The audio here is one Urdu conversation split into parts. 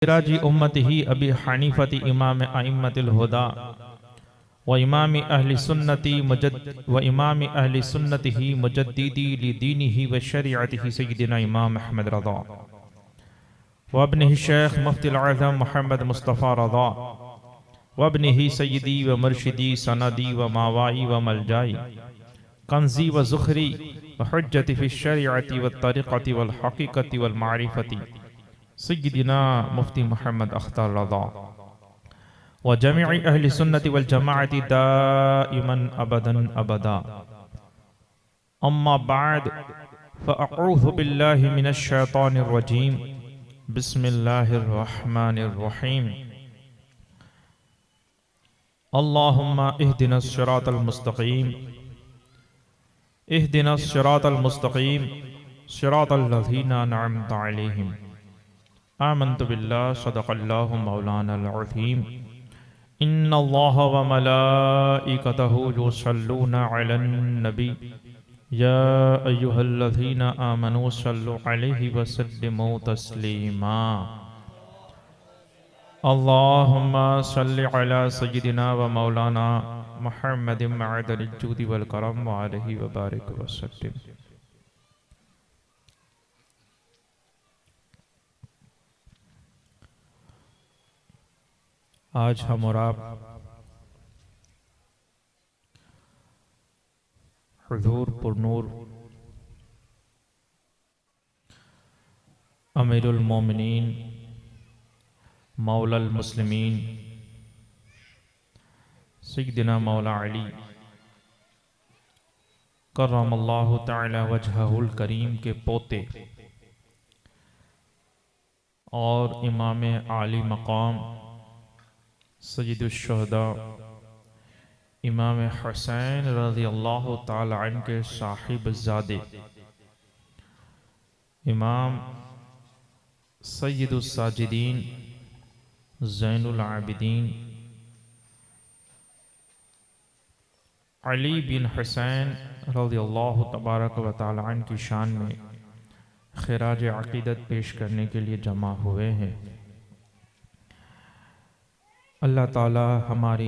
سراج امته ابی حنیفۃ امام ائمۃ الہدی وامام اہل سنته مجددی لدینہ وشریعتہ سیدنا امام احمد رضا وابنہ الشیخ مفتی العظم محمد مصطفی رضا وابنہ سیدی ومرشدی سندی وماوائی وملجائی کنزی وزخری وحجت فی الشریعۃ والطریقۃ والحقیقۃ والمعرفۃ سیدنا مفتی محمد اختر رضا وجميع أهل السنة والجماعة دائما أبدا أبدا. أما بعد فأعوذ بالله من الشيطان الرجيم بسم الله الرحمن الرحيم. اللهم اهدنا الصراط المستقيم اهدنا الصراط المستقيم صراط الذين أنعمت عليهم. آمنت بالله صدق الله مولانا العظيم. ان اللہ وملائکتہ یصلون علی النبی یا ایہا الذین آمنوا صلوا علیہ وسلموا تسلیما. اللہم صل علی سیدنا و مولانا محمد معدن الجود والکرم وعلیہ وبارک وسلم. آج ہم اور آپ حضور پرنور امیر المومنین مولا المسلمین سیدنا مولا علی کرم اللہ تعالی وجہہ الکریم کے پوتے اور امام عالی مقام سید الشہداء امام حسین رضی اللہ تعالی عنہ کے صاحب زادے امام سید الساجدین زین العابدین علی بن حسین رضی اللہ تبارک و تعالی عنہ کی شان میں خراج عقیدت پیش کرنے کے لیے جمع ہوئے ہیں. اللہ تعالی ہماری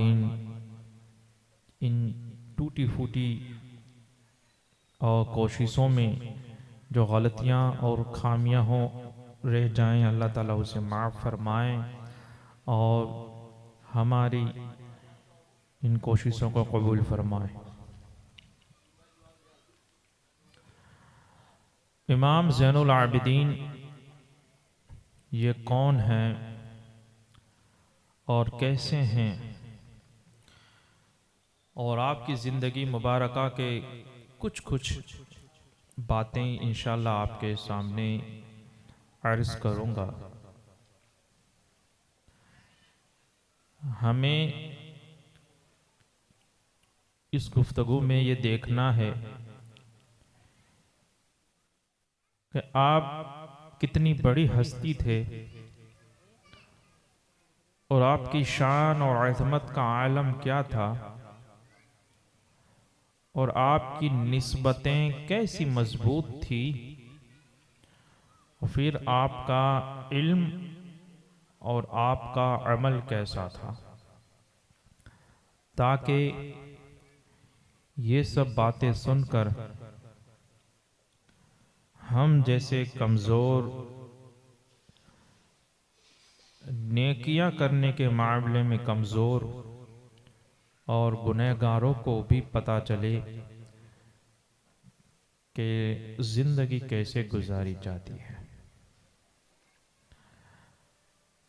ان ٹوٹی پھوٹی اور کوششوں میں جو غلطیاں اور خامیاں رہ جائیں اللہ تعالیٰ اسے معاف فرمائیں اور ہماری ان کوششوں کو قبول فرمائیں. امام زین العابدین یہ کون ہیں اور کیسے ہیں اور آپ کی زندگی مبارکہ کے کچھ باتیں انشاءاللہ آپ کے سامنے عرض کروں گا. ہمیں اس گفتگو میں یہ دیکھنا ہے کہ آپ کتنی بڑی ہستی تھے اور آپ کی شان اور عظمت کا عالم کیا تھا اور آپ کی نسبتیں کیسی مضبوط تھی اور پھر آپ کا علم اور آپ کا عمل کیسا تھا، تاکہ یہ سب باتیں سن کر ہم جیسے کمزور نیکیاں کرنے کے معاملے میں کمزور اور گنہگاروں کو بھی پتہ چلے کہ زندگی کیسے گزاری جاتی ہے.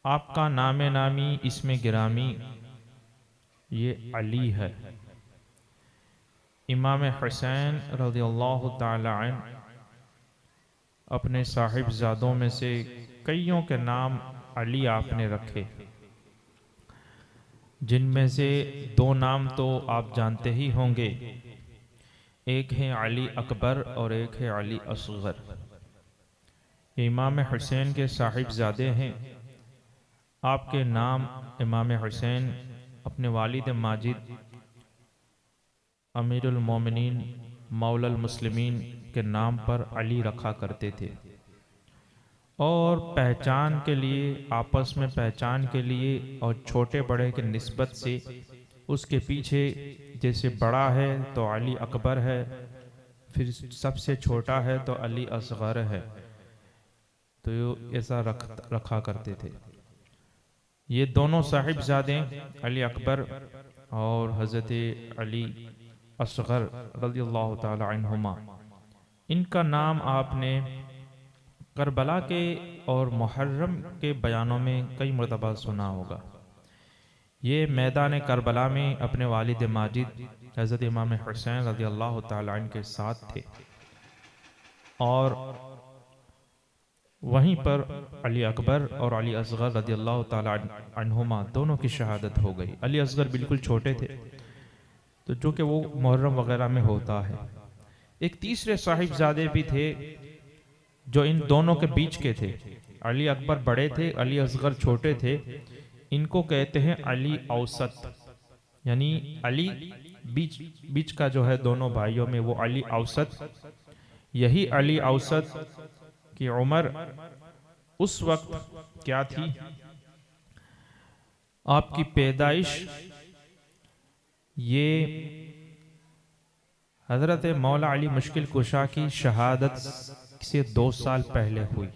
آپ کا نام نامی اسم گرامی یہ علی ہے. امام حسین رضی اللہ تعالی عنہ اپنے صاحب زادوں میں سے کئیوں کے نام علی آپ نے رکھے، جن میں سے دو نام تو آپ جانتے ہی ہوں گے، ایک ہے علی اکبر اور ایک ہے علی اصغر. امام حسین کے صاحب زادے ہیں. آپ کے نام امام حسین اپنے والد ماجد امیر المومنین مولا المسلمین کے نام پر علی رکھا کرتے تھے اور پہچان کے لیے، آپس میں پہچان کے لیے اور چھوٹے بڑے کے نسبت سے اس کے پیچھے جیسے بڑا ہے تو علی اکبر ہے، پھر سب سے چھوٹا ہے تو علی اصغر ہے، تو ایسا رکھا کرتے تھے۔ یہ دونوں صاحبزادے علی اکبر اور حضرت علی اصغر رضی اللہ تعالی عنہما، ان کا نام آپ نے کربلا کے اور محرم کے بیانوں میں کئی مرتبہ سنا ہوگا۔ یہ میدان کربلا میں اپنے والد ماجد حضرت امام حسین رضی اللہ تعالی عنہ کے ساتھ تھے، اور وہیں پر علی اکبر اور علی اصغر رضی اللہ تعالی عنہما دونوں کی شہادت ہو گئی۔ علی اصغر بالکل چھوٹے تھے، تو جو کہ وہ محرم وغیرہ میں ہوتا ہے۔ ایک تیسرے صاحبزادے بھی تھے جو ان دونوں کے بیچ کے تھے۔ علی اکبر بڑے تھے، علی اصغر چھوٹے تھے۔ ان کو کہتے ہیں علی اوسط، یعنی علی بیچ کا جو ہے دونوں بھائیوں میں، وہ علی اوسط۔ یہی علی اوسط کی عمر اس وقت کیا تھی؟ آپ کی پیدائش یہ حضرت مولا علی مشکل کشا کی شہادت سے 2 سال پہلے ہوئی۔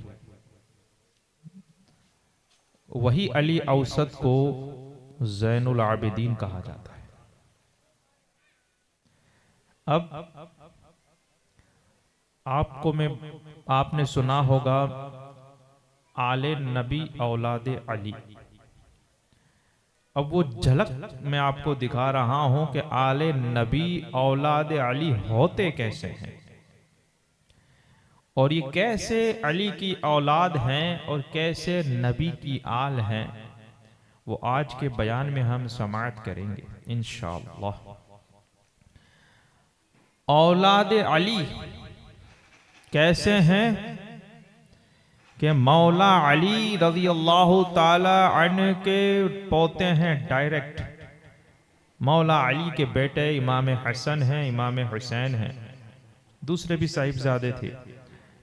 وہی علی اوسط کو زین العابدین کہا جاتا ہے۔ اب آپ نے سنا ہوگا آل نبی اولاد علی۔ اب وہ جھلک میں آپ کو دکھا رہا ہوں کہ آل نبی اولاد علی ہوتے کیسے ہیں، اور یہ کیسے علی کی اولاد ہیں اور کیسے نبی کی آل ہیں، وہ آج کے بیان میں ہم سماعت کریں گے انشاءاللہ۔ اولاد علی کیسے ہیں کہ مولا علی رضی اللہ تعالی عنہ کے پوتے ہیں ڈائریکٹ۔ مولا علی کے بیٹے امام حسن ہیں، امام حسین ہیں، دوسرے بھی صاحبزادے تھے۔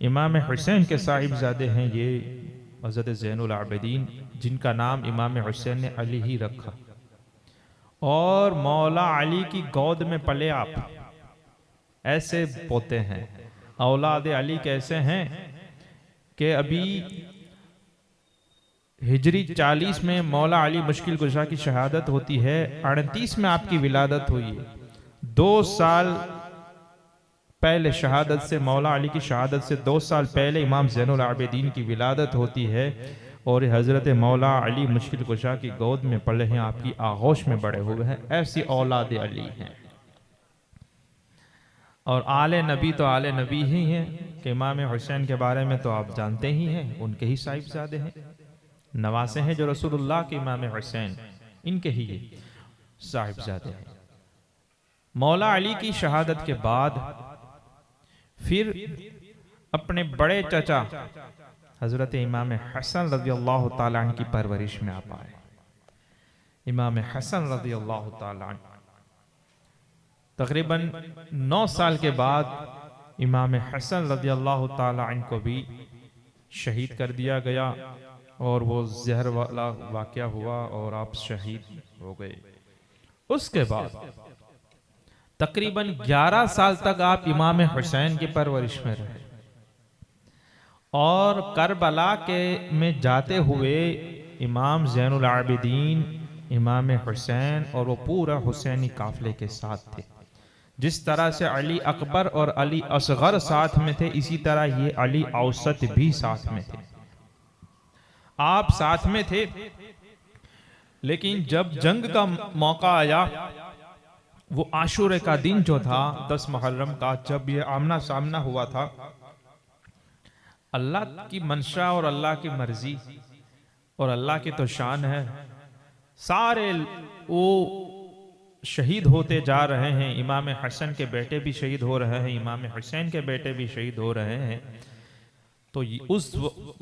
امام حسین کے صاحبزادے ہیں یہ حضرت زین العابدین، جن کا نام امام حسین نے علی ہی رکھا، اور مولا علی کی گود میں پلے آپ، ایسے پوتے ہیں۔ اولاد علی کیسے ہیں کہ ابھی ہجری 40 میں مولا علی مشکل کشا کی شہادت ہوتی ہے، 38 میں آپ کی ولادت ہوئی ہے۔ 2 سال پہلے شہادت سے، مولا علی کی شہادت سے 2 سال پہلے امام زین العابدین کی ولادت ہوتی ہے، اور حضرت مولا علی مشکل کشا کی گود میں پلے ہیں، آپ کی آغوش میں بڑے ہوئے ہیں۔ ایسی اولاد علی ہیں۔ اور آل نبی تو آل نبی ہی ہیں کہ امام حسین کے بارے میں تو آپ جانتے ہی ہیں، ان کے ہی صاحبزادے ہیں، نواسے ہیں جو رسول اللہ کے امام حسین، ان کے ہی صاحبزادے ہیں۔ مولا علی کی شہادت کے بعد پھر اپنے بڑے چچا حضرت امام حسن رضی اللہ تعالیٰ عنہ کی پرورش میں آپ آئے۔ امام حسن رضی اللہ تعالیٰ عنہ تقریباً 9 سال کے بعد امام حسن رضی اللہ تعالیٰ عنہ کو بھی شہید کر دیا گیا، اور وہ زہر والا واقعہ ہوا اور آپ شہید ہو گئے۔ اس کے بعد تقریباً 11 سال تک آپ امام حسین کی پرورش میں رہے، اور کربلا میں جاتے ہوئے امام زین العابدین، امام حسین اور وہ پورا حسینی قافلے کے ساتھ تھے۔ جس طرح سے علی اکبر اور علی اصغر ساتھ میں تھے، اسی طرح یہ علی اوسط بھی ساتھ میں تھے۔ آپ ساتھ میں تھے، لیکن جب جنگ کا موقع آیا، وہ عاشورے کا دن جو تھا 10 محرم کا، جب یہ آمنا سامنا ہوا تھا، اللہ کی منشا اور اللہ کی مرضی اور اللہ کی تو شان ہے، سارے وہ شہید ہوتے جا رہے ہیں۔ امام حسن کے بیٹے بھی شہید ہو رہے ہیں، امام حسین کے بیٹے بھی شہید ہو رہے ہیں۔ تو اس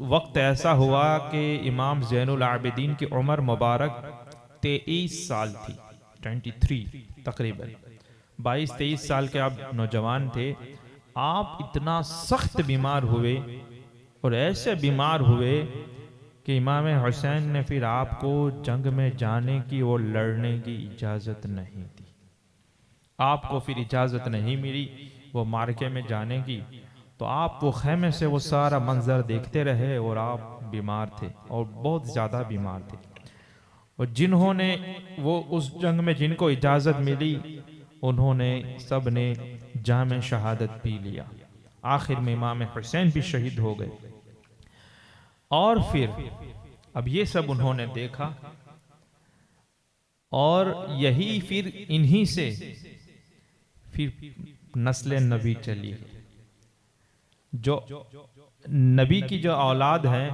وقت ایسا ہوا کہ امام زین العابدین کی عمر مبارک 23 سال تھی، 23 تقریباً 22-23 سال کے آپ نوجوان تھے۔ آپ اتنا سخت بیمار ہوئے اور ایسے بیمار ہوئے کہ امام حسین نے پھر آپ کو جنگ میں جانے کی اور لڑنے کی اجازت نہیں دی. آپ کو پھر اجازت نہیں ملی وہ مارکے میں جانے کی. تو آپ وہ خیمے سے وہ سارا منظر دیکھتے رہے اور آپ بیمار تھے اور بہت زیادہ بیمار تھے. اور جنہوں نے وہ اس جنگ میں جن کو اجازت ملی انہوں نے سب نے جام شہادت پی لیا. آخر میں امام حسین بھی شہید ہو گئے. اور پھر اب یہ سب انہوں نے دیکھا اور یہی پھر انہی سے پھر نسل نبی چلی. جو نبی کی جو اولاد ہے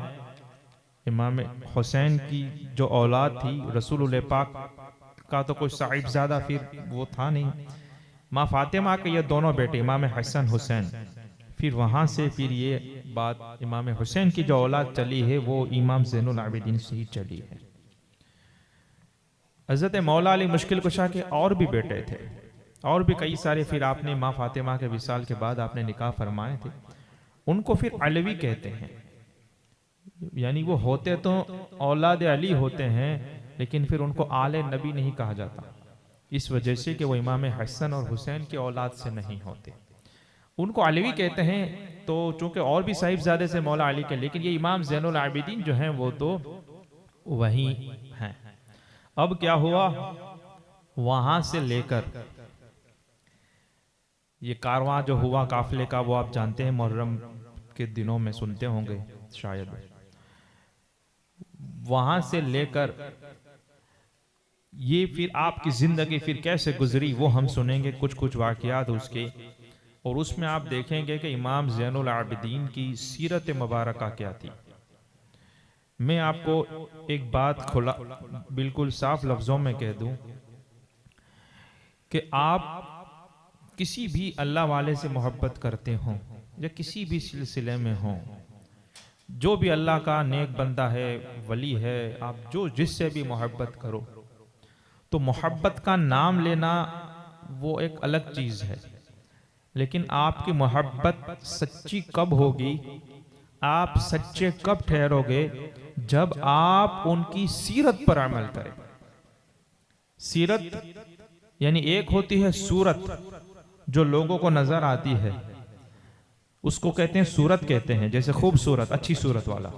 امام حسین کی جو اولاد تھی رسول اللہ پاک کا تو کوئی صاحبزادہ پھر وہ تھا نہیں. ماں فاطمہ کے یہ دونوں بیٹے امام حسن حسین. پھر وہاں سے پھر یہ بات امام حسین کی جو اولاد چلی ہے وہ امام زین العابدین سے ہی چلی ہے. حضرت مولا علی مشکل کشا کے اور بھی بیٹے تھے اور بھی کئی سارے. پھر آپ نے ماں فاطمہ کے وصال کے بعد آپ نے نکاح فرمائے تھے. ان کو پھر علوی کہتے ہیں. یعنی وہ ہوتے تو اولاد علی ہوتے ہیں لیکن پھر ان کو آل نبی نہیں کہا جاتا اس وجہ سے کہ وہ امام حسن اور حسین کی اولاد سے نہیں ہوتے. ان کو علوی کہتے ہیں. تو چونکہ اور بھی صاحبزادے سے مولا علی کے لیکن یہ امام زین العابدین جو ہیں وہ تو وہی ہیں. اب کیا ہوا وہاں سے لے کر یہ کارواں جو ہوا قافلے کا وہ آپ جانتے ہیں محرم کے دنوں میں سنتے ہوں گے شاید. وہاں سے لے کر یہ پھر آپ کی زندگی پھر کیسے گزری وہ ہم سنیں گے کچھ واقعات اس کے. اور اس میں آپ دیکھیں گے کہ امام زین العابدین کی سیرت مبارکہ کیا تھی. میں آپ کو ایک بات کھلا بالکل صاف لفظوں میں کہہ دوں کہ آپ کسی بھی اللہ والے سے محبت کرتے ہوں یا کسی بھی سلسلے میں ہوں جو بھی اللہ کا نیک بندہ ہے ولی ہے آپ جو جس سے بھی محبت کرو تو محبت کا نام لینا وہ ایک الگ چیز ہے. لیکن آپ کی محبت سچی کب ہوگی آپ سچے کب ٹھہرو گے جب آپ ان کی سیرت پر عمل کریں. سیرت یعنی ایک ہوتی ہے صورت جو لوگوں کو نظر آتی ہے اس کو کہتے ہیں صورت کہتے ہیں جیسے خوبصورت اچھی صورت والا.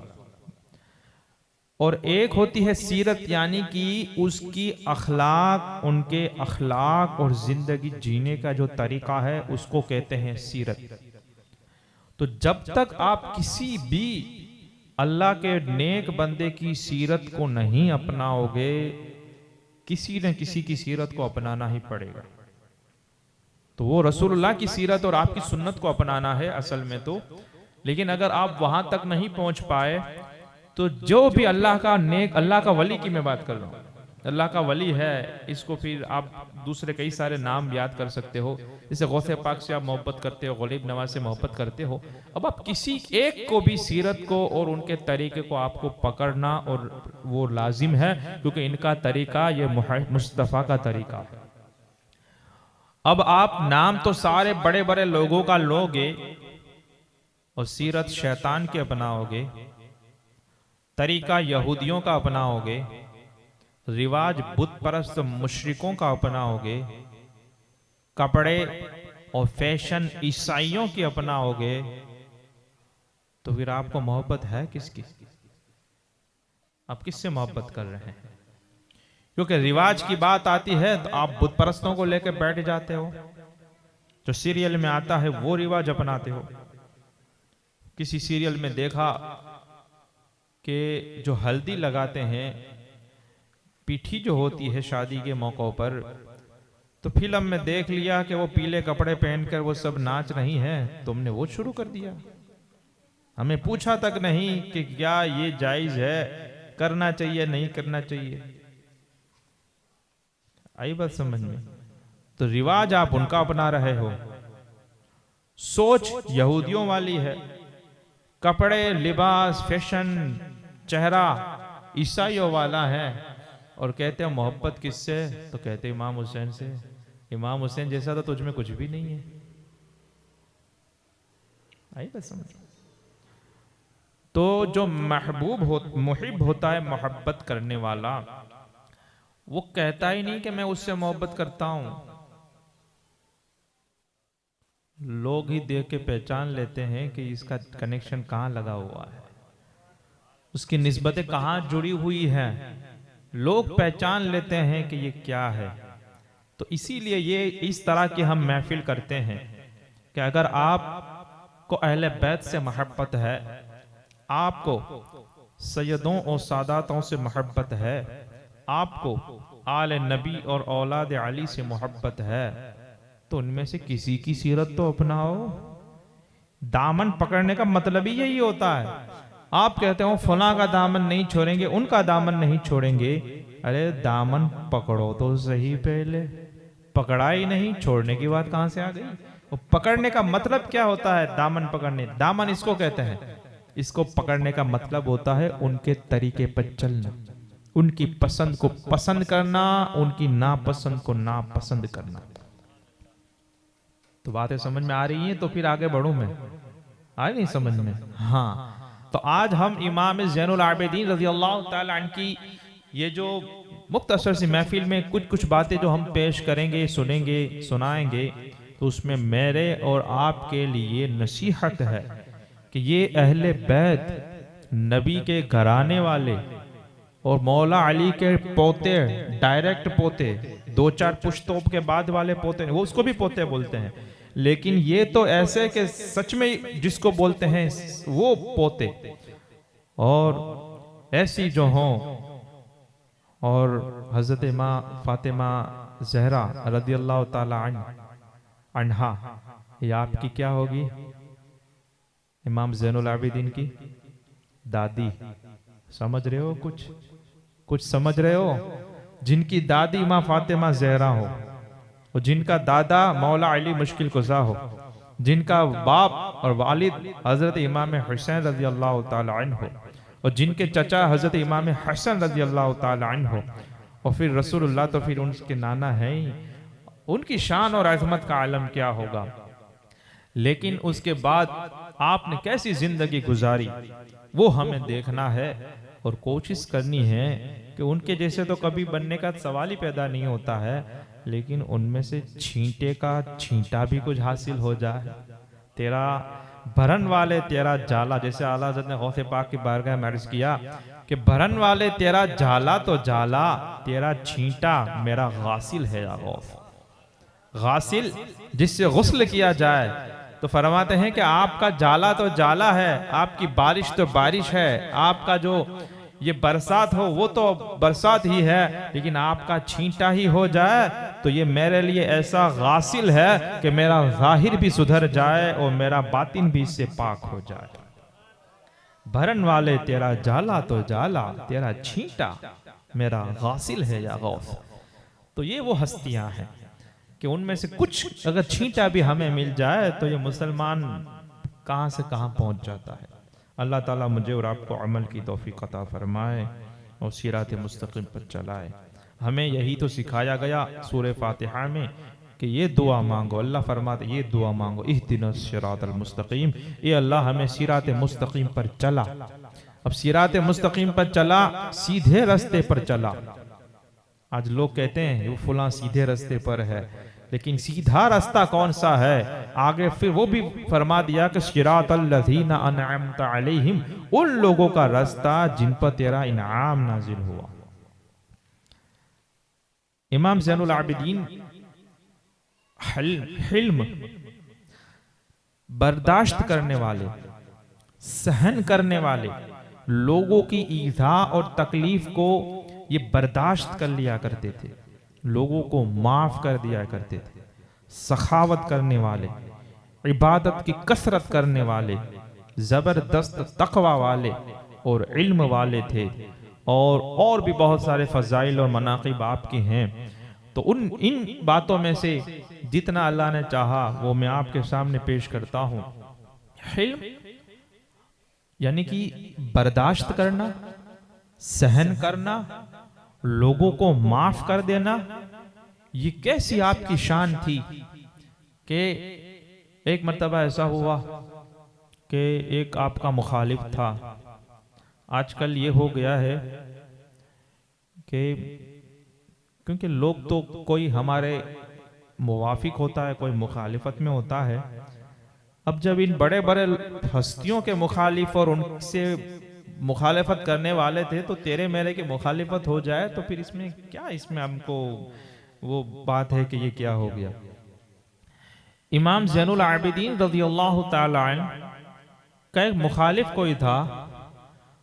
اور ایک ہوتی ہے سیرت یعنی کہ اس کی اخلاق ان کے اخلاق اور زندگی جینے کا جو طریقہ ہے اس کو کہتے ہیں سیرت. تو جب تک آپ کسی بھی اللہ کے نیک بندے کی سیرت کو نہیں اپناؤ گے کسی نہ کسی کی سیرت کو اپنانا ہی پڑے گا. تو وہ رسول اللہ کی سیرت اور آپ کی سنت کو اپنانا ہے اصل میں تو. لیکن اگر آپ وہاں تک نہیں پہنچ پائے تو جو بھی اللہ کا نیک اللہ کا ولی کی میں بات کر رہا ہوں اللہ کا ولی ہے اس کو پھر آپ دوسرے کئی سارے نام یاد کر سکتے ہو جیسے غوث پاک سے آپ محبت کرتے ہو غریب نواز سے محبت کرتے ہو. اب آپ کسی ایک کو بھی سیرت کو اور ان کے طریقے کو آپ کو پکڑنا اور وہ لازم ہے کیونکہ ان کا طریقہ یہ مصطفیٰ کا طریقہ ہے. اب آپ نام تو سارے بڑے بڑے لوگوں کا لوگے اور سیرت شیطان کے اپناؤ گے طریقہ یہودیوں کا اپناؤ گے رواج بت پرست مشرکوں کا اپناؤ گے کپڑے اور فیشن عیسائیوں کی اپناؤ گے تو پھر آپ کو محبت ہے کس کی؟ آپ کس سے محبت کر رہے ہیں؟ کیونکہ رواج کی بات آتی ہے تو آپ بت پرستوں کو لے کے بیٹھ جاتے ہو جو سیریل میں آتا ہے وہ رواج اپناتے ہو. کسی سیریل میں دیکھا کہ جو ہلدی لگاتے ہیں پیٹھی جو ہوتی ہے شادی کے موقع پر تو فلم میں دیکھ لیا کہ وہ پیلے کپڑے پہن کر وہ سب ناچ رہی ہیں تم نے وہ شروع کر دیا. ہمیں پوچھا تک نہیں کہ کیا یہ جائز ہے کرنا چاہیے نہیں کرنا چاہیے. آئی بات سمجھ میں؟ تو رواج آپ ان کا اپنا رہے ہو سوچ یہودیوں والی ہے کپڑے لباس فیشن چہرہ عیسائیوں والا ہے اور کہتے ہیں محبت کس سے تو کہتے ہیں امام حسین سے. امام حسین جیسا تو تجھ میں کچھ بھی نہیں ہے. آئی بات سمجھ. تو جو محب ہوتا ہے، محبت کرنے والا، وہ کہتا ہی نہیں کہ میں اس سے محبت کرتا ہوں، لوگ ہی دیکھ کے پہچان لیتے ہیں کہ اس کا کنیکشن کہاں لگا ہوا ہے، اس کی نسبتیں کہاں جڑی ہوئی ہیں، لوگ پہچان لیتے ہیں کہ یہ کیا ہے۔ تو اسی لیے یہ اس طرح کی ہم محفل کرتے ہیں کہ اگر آپ کو اہل بیت سے محبت ہے، آپ کو سیدوں اور ساداتوں سے محبت ہے، آپ کو آل نبی اور اولاد علی سے محبت ہے، تو ان میں سے کسی کی سیرت تو اپناؤ۔ دامن پکڑنے کا مطلب ہی یہی ہوتا ہے۔ آپ کہتے ہو فلاں کا دامن نہیں چھوڑیں گے، ان کا دامن نہیں چھوڑیں گے، ارے دامن پکڑو تو صحیح، پہلے پکڑا ہی نہیں، چھوڑنے کی بات کہاں سے آ گئی؟ پکڑنے کا مطلب کیا ہوتا ہے؟ دامن پکڑنے، دامن اس کو کہتے ہیں، اس کو پکڑنے کا مطلب ہوتا ہے ان کے طریقے پر چلنا، ان کی پسند کو پسند کرنا، ان کی ناپسند کو ناپسند کرنا۔ تو باتیں سمجھ میں آ رہی ہیں؟ تو پھر آگے بڑھوں میں، آئی نہیں سمجھ میں؟ ہاں، تو آج ہم امام زین العابدین رضی اللہ تعالیٰ عنہ کی یہ جو مختصر سی محفل میں کچھ باتیں جو ہم پیش کریں گے، سنیں گے، سنائیں گے، تو اس میں میرے اور آپ کے لیے نصیحت ہے کہ یہ اہل بیت، نبی کے گھرانے والے اور مولا علی کے پوتے، ڈائریکٹ پوتے، دو چار پشتوپ کے بعد والے پوتے، وہ اس کو بھی پوتے بولتے ہیں، لیکن یہ تو ایسے کہ سچ میں جس کو بولتے ہیں وہ پوتے، اور ایسی جو ہوں، اور حضرت ماں فاطمہ زہرا رضی اللہ تعالی عنہا، یہ آپ کی کیا ہوگی؟ امام زین العابدین کی دادی۔ سمجھ رہے ہو؟ کچھ سمجھ رہے ہو؟ جن کی دادی ماں فاطمہ زہرا ہو، اور جن کا دادا مولا علی مشکل کشا ہو، جن کا باپ اور والد حضرت امام حسین رضی اللہ تعالی عنہ ہو، اور جن کے چچا حضرت امام حسن رضی اللہ تعالی عنہ ہو، اور پھر رسول اللہ تو پھر ان کے نانا ہیں ہی، ان کی شان اور عظمت کا عالم کیا ہوگا۔ لیکن اس کے بعد آپ نے کیسی زندگی گزاری وہ ہمیں دیکھنا ہے، اور کوشش کرنی ہے کہ ان کے جیسے تو کبھی بننے کا سوال ہی پیدا نہیں ہوتا ہے، لیکن ان میں سے چھینٹے کا چھینٹا بھی کچھ حاصل ہو جائے۔ تیرا بھرن والے تیرا جالا، جیسے اعلیٰ حضرت نے غوث پاک کی بارگاہ میں عرض کیا کہ بھرن والے تیرا جالا تو جالا، تیرا چھینٹا میرا غاسل ہے یا غوث۔ غاسل جس سے غسل کیا جائے، تو فرماتے ہیں کہ آپ کا جالا تو جالا ہے، آپ کی بارش تو بارش ہے، آپ کا جو یہ برسات ہو وہ تو برسات ہی ہے، لیکن آپ کا چھینٹا ہی ہو جائے تو یہ میرے لیے ایسا غاسل ہے کہ میرا ظاہر بھی سدھر جائے اور میرا باطن بھی اس سے پاک ہو جائے۔ بھرن والے تیرا جالا تو جالا، تیرا چھینٹا میرا غاسل ہے یا غوث۔ تو یہ وہ ہستیاں ہیں کہ ان میں سے کچھ اگر چھینٹا بھی ہمیں مل جائے تو یہ مسلمان کہاں سے کہاں پہنچ جاتا ہے۔ اللہ تعالیٰ مجھے اور آپ کو عمل کی توفیق عطا فرمائے اور صراط مستقیم پر چلائے۔ ہمیں یہی تو سکھایا گیا سورہ فاتحہ میں کہ یہ دعا مانگو، اللہ فرماتے یہ دعا مانگو، اہدنا الصراط المستقیم، اے اللہ ہمیں صراط مستقیم پر چلا۔ اب صراط مستقیم پر چلا، سیدھے رستے پر چلا۔ آج لوگ کہتے ہیں وہ فلاں سیدھے رستے پر ہے، لیکن سیدھا راستہ کون سا ہے؟ آگے پھر وہ بھی فرما دیا کہ صراط الذین انعمت علیہم، ان لوگوں کا راستہ جن پر تیرا انعام نازل ہوا۔ امام زین العابدین حلم، برداشت کرنے والے، سہن کرنے والے، لوگوں کی ایذا اور تکلیف کو یہ برداشت کر لیا کرتے تھے، لوگوں کو معاف کر دیا کرتے تھے، سخاوت کرنے والے، عبادت کی کثرت کرنے والے، زبردست تقوی والے اور علم والے تھے، اور بھی بہت سارے فضائل اور مناقب آپ کے ہیں۔ تو ان باتوں میں سے جتنا اللہ نے چاہا وہ میں آپ کے سامنے پیش کرتا ہوں۔ حلم یعنی کہ برداشت کرنا، سہن کرنا، لوگوں کو معاف کر دینا، یہ کیسی آپ کی شان تھی کہ ایک مرتبہ ایسا ہوا کہ ایک آپ کا مخالف تھا، آج کل یہ ہو گیا ہے کہ کیونکہ لوگ تو کوئی ہمارے موافق ہوتا ہے، کوئی مخالفت میں ہوتا ہے. اب جب ان بڑے بڑے ہستیوں کے مخالف اور ان سے مخالفت کرنے والے تھے تو تیرے میرے کی مخالفت ہو جائے تو پھر اس میں کیا، اس میں ہم کو وہ بات ہے کہ یہ کیا ہو گیا. امام زین العابدین رضی اللہ تعالی عنہ کا ایک مخالف کوئی تھا،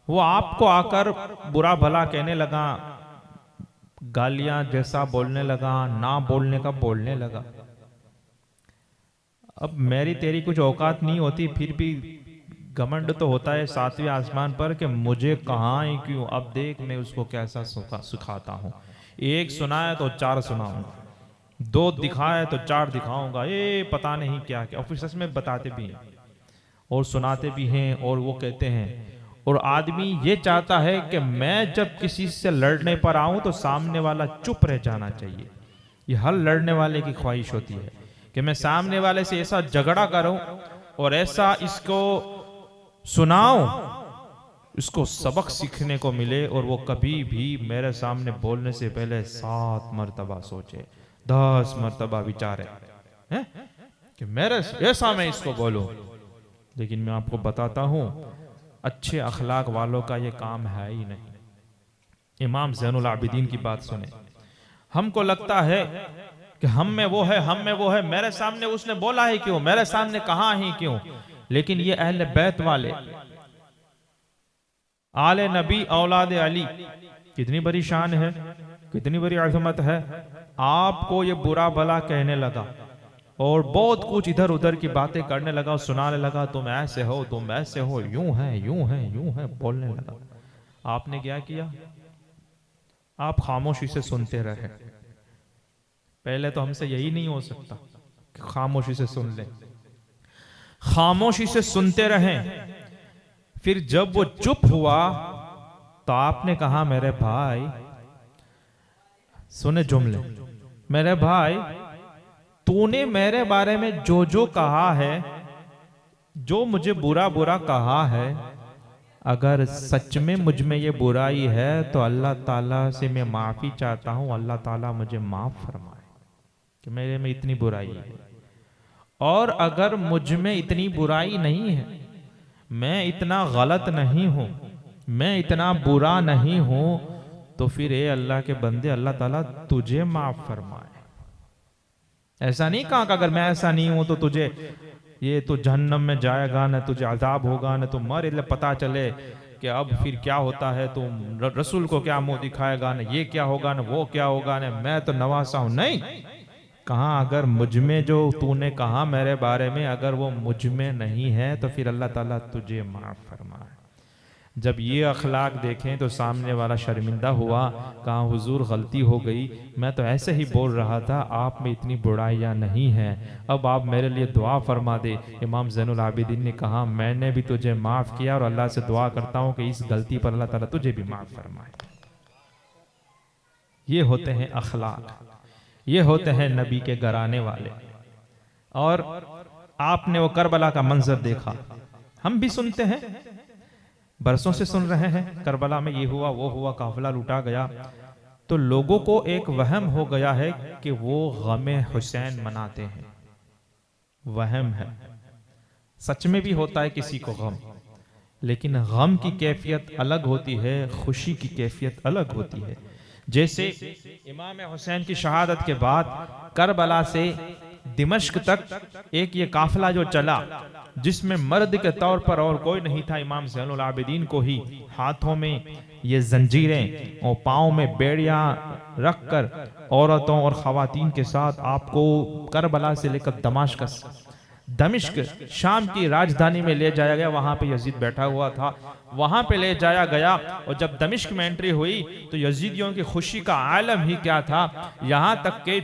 وہ آپ کو آ کر برا بھلا کہنے لگا، گالیاں جیسا بولنے لگا، نہ بولنے کا بولنے لگا. اب میری تیری کچھ اوقات نہیں ہوتی، پھر بھی گھمنڈ تو ہوتا ہے ساتویں آسمان پر کہ مجھے کہاں ہی کیوں، اب دیکھ میں اس کو کیسا سکھاتا ہوں. ایک سنایا تو 4 سناؤں گا، 2 دکھایا تو 4 دکھاؤں گا. یہ پتہ نہیں کیا کیا آفیسرز میں بتاتے بھی ہیں اور سناتے بھی ہیں. اور وہ کہتے ہیں، اور آدمی یہ چاہتا ہے کہ میں جب کسی سے لڑنے پر آؤں تو سامنے والا چپ رہ جانا چاہیے. یہ ہر لڑنے والے کی خواہش ہوتی ہے کہ میں سامنے والے سے ایسا جھگڑا کروں اور ایسا اس کو سناؤں، اس کو سبق سیکھنے کو ملے، اور وہ کبھی بھی میرے سامنے بولنے سے پہلے 7 مرتبہ سوچے، 10 مرتبہ وچارے کہ میرے ایسا میں اس کو بولوں. لیکن میں آپ کو بتاتا ہوں اچھے اخلاق والوں کا یہ کام ہے ہی نہیں. امام زین العابدین کی بات سنیں. ہم کو لگتا ہے کہ ہم میں وہ ہے، ہم میں وہ ہے، میرے سامنے اس نے بولا ہی کیوں، میرے سامنے کہاں ہی کیوں. لیکن یہ اہل بیت والے، آل نبی اولاد علی، کتنی بڑی شان ہے، کتنی بڑی عظمت ہے. آپ کو یہ برا بھلا کہنے لگا اور بہت کچھ ادھر ادھر کی باتیں کرنے لگا اور سنانے لگا، تم ایسے ہو، تم ایسے ہو، یوں ہے، یوں ہے، یوں ہے، بولنے لگا. آپ نے کیا کیا؟ آپ خاموشی سے سنتے رہے. پہلے تو ہم سے یہی نہیں ہو سکتا کہ خاموشی سے سن لیں. خاموشی سے سنتے رہیں. پھر جب وہ چپ ہوا تو آپ نے کہا، میرے بھائی سنے جملے، میرے بھائی تو نے میرے بارے میں جو جو کہا ہے، جو مجھے برا برا کہا ہے، اگر سچ میں مجھ میں یہ برائی ہے تو اللہ تعالیٰ سے میں معافی چاہتا ہوں، اللہ تعالیٰ مجھے معاف فرمائے کہ میرے میں اتنی برائی ہے. اور اگر مجھ میں اتنی برائی نہیں ہے، میں اتنا غلط نہیں ہوں، میں اتنا برا نہیں ہوں، تو پھر اے اللہ کے بندے اللہ تعالیٰ تجھے معاف فرمائے. ایسا نہیں کہا کہ اگر میں ایسا نہیں ہوں تو تجھے یہ تو جہنم میں جائے گا، نہ تجھے عذاب ہوگا، نہ تو مر پتا چلے کہ اب پھر کیا ہوتا ہے، تو رسول کو کیا منہ دکھائے گا، نہ یہ کیا ہوگا، نہ وہ کیا ہوگا، نہ میں تو نواسا ہوں. نہیں کہاں، اگر مجھ میں جو تو نے کہا میرے بارے میں اگر وہ مجھ میں نہیں ہے تو پھر اللہ تعالیٰ تجھے معاف فرمائے. جب یہ اخلاق دیکھیں تو سامنے والا شرمندہ ہوا، کہا حضور غلطی ہو گئی، میں تو ایسے ہی بول رہا تھا، آپ میں اتنی برائیاں نہیں ہیں، اب آپ میرے لیے دعا فرما دے. امام زین العابدین نے کہا، میں نے بھی تجھے معاف کیا اور اللہ سے دعا کرتا ہوں کہ اس غلطی پر اللہ تعالیٰ تجھے بھی معاف فرمائے. یہ ہوتے ہیں اخلاق، یہ ہوتے ہیں نبی کے گھرانے والے. اور آپ نے وہ کربلا کا منظر دیکھا، ہم بھی سنتے ہیں، برسوں سے سن رہے ہیں، کربلا میں یہ ہوا وہ ہوا، قافلہ لوٹا گیا. تو لوگوں کو ایک وہم ہو گیا ہے کہ وہ غم حسین مناتے ہیں. وہم ہے، سچ میں بھی ہوتا ہے کسی کو غم، لیکن غم کی کیفیت الگ ہوتی ہے، خوشی کی کیفیت الگ ہوتی ہے. جیسے امام حسین کی شہادت کے بعد کربلا سے دمشق تک ایک یہ قافلہ جو چلا، جس میں مرد کے طور پر اور کوئی نہیں تھا، امام زین العابدین کو ہی، ہاتھوں میں یہ زنجیریں اور پاؤں میں بیڑیاں رکھ کر عورتوں اور خواتین کے ساتھ آپ کو کربلا سے لے کر دمشق شام کی راجدھانی میں لے جایا گیا. وہاں پہ یزید بیٹھا ہوا تھا، وہاں پہ لے جایا گیا. اور جب دمشق میں انٹری ہوئی تو یزیدیوں کی خوشی کا عالم ہی کیا تھا، یہاں تک کہ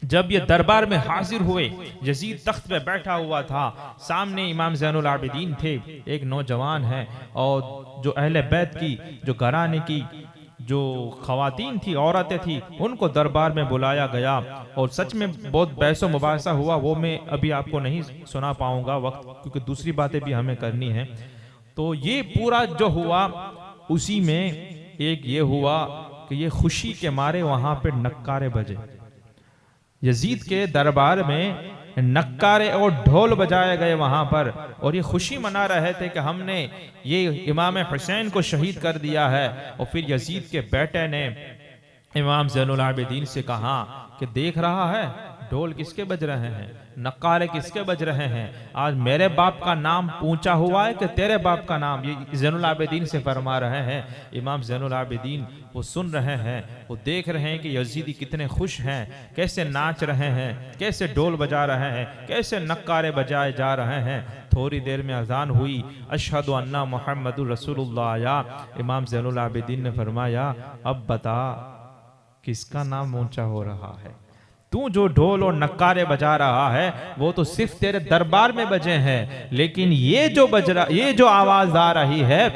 جب یہ دربار میں حاضر ہوئے، یزید تخت پہ بیٹھا ہوا تھا، سامنے امام زین العابدین تھے، ایک نوجوان ہے، اور جو اہل بیت کی، جو گھرانے کی جو خواتین تھی، عورتیں تھی، ان کو دربار میں بلایا گیا. اور سچ میں بہت بحث و مباحثہ ہوا، وہ میں ابھی آپ کو نہیں سنا پاؤں گا وقت، کیونکہ دوسری باتیں بھی ہمیں کرنی ہیں. تو یہ پورا جو ہوا اسی میں ایک یہ ہوا کہ یہ خوشی کے مارے وہاں پہ نکارے بجے، یزید کے دربار میں نکارے اور ڈھول بجائے گئے وہاں پر، اور یہ خوشی منا رہے تھے کہ ہم نے یہ امام حسین کو شہید کر دیا ہے۔ اور پھر یزید کے بیٹے نے امام زین العابدین سے کہا کہ دیکھ رہا ہے ڈھول کس کے بج رہے ہیں، نقارے کس کے بج رہے ہیں، آج میرے باپ کا نام اونچا ہوا ہے کہ تیرے باپ کا نام؟ یہ زین العابدین سے فرما رہے ہیں۔ امام زین العابدین وہ سن رہے ہیں، وہ دیکھ رہے ہیں کہ یزیدی کتنے خوش ہیں، کیسے ناچ رہے ہیں، کیسے ڈھول بجا رہے ہیں، کیسے نقارے بجائے جا رہے ہیں۔ تھوڑی دیر میں اذان ہوئی، اشہد ان محمد رسول اللہ، یا امام زین العابدین نے فرمایا اب بتا کس کا نام اونچا ہو رہا ہے؟ تو جو ڈھول اور نقارے بجا رہا ہے وہ تو صرف تیرے دربار میں بجے ہیں، لیکن یہ جو آواز آ رہی ہے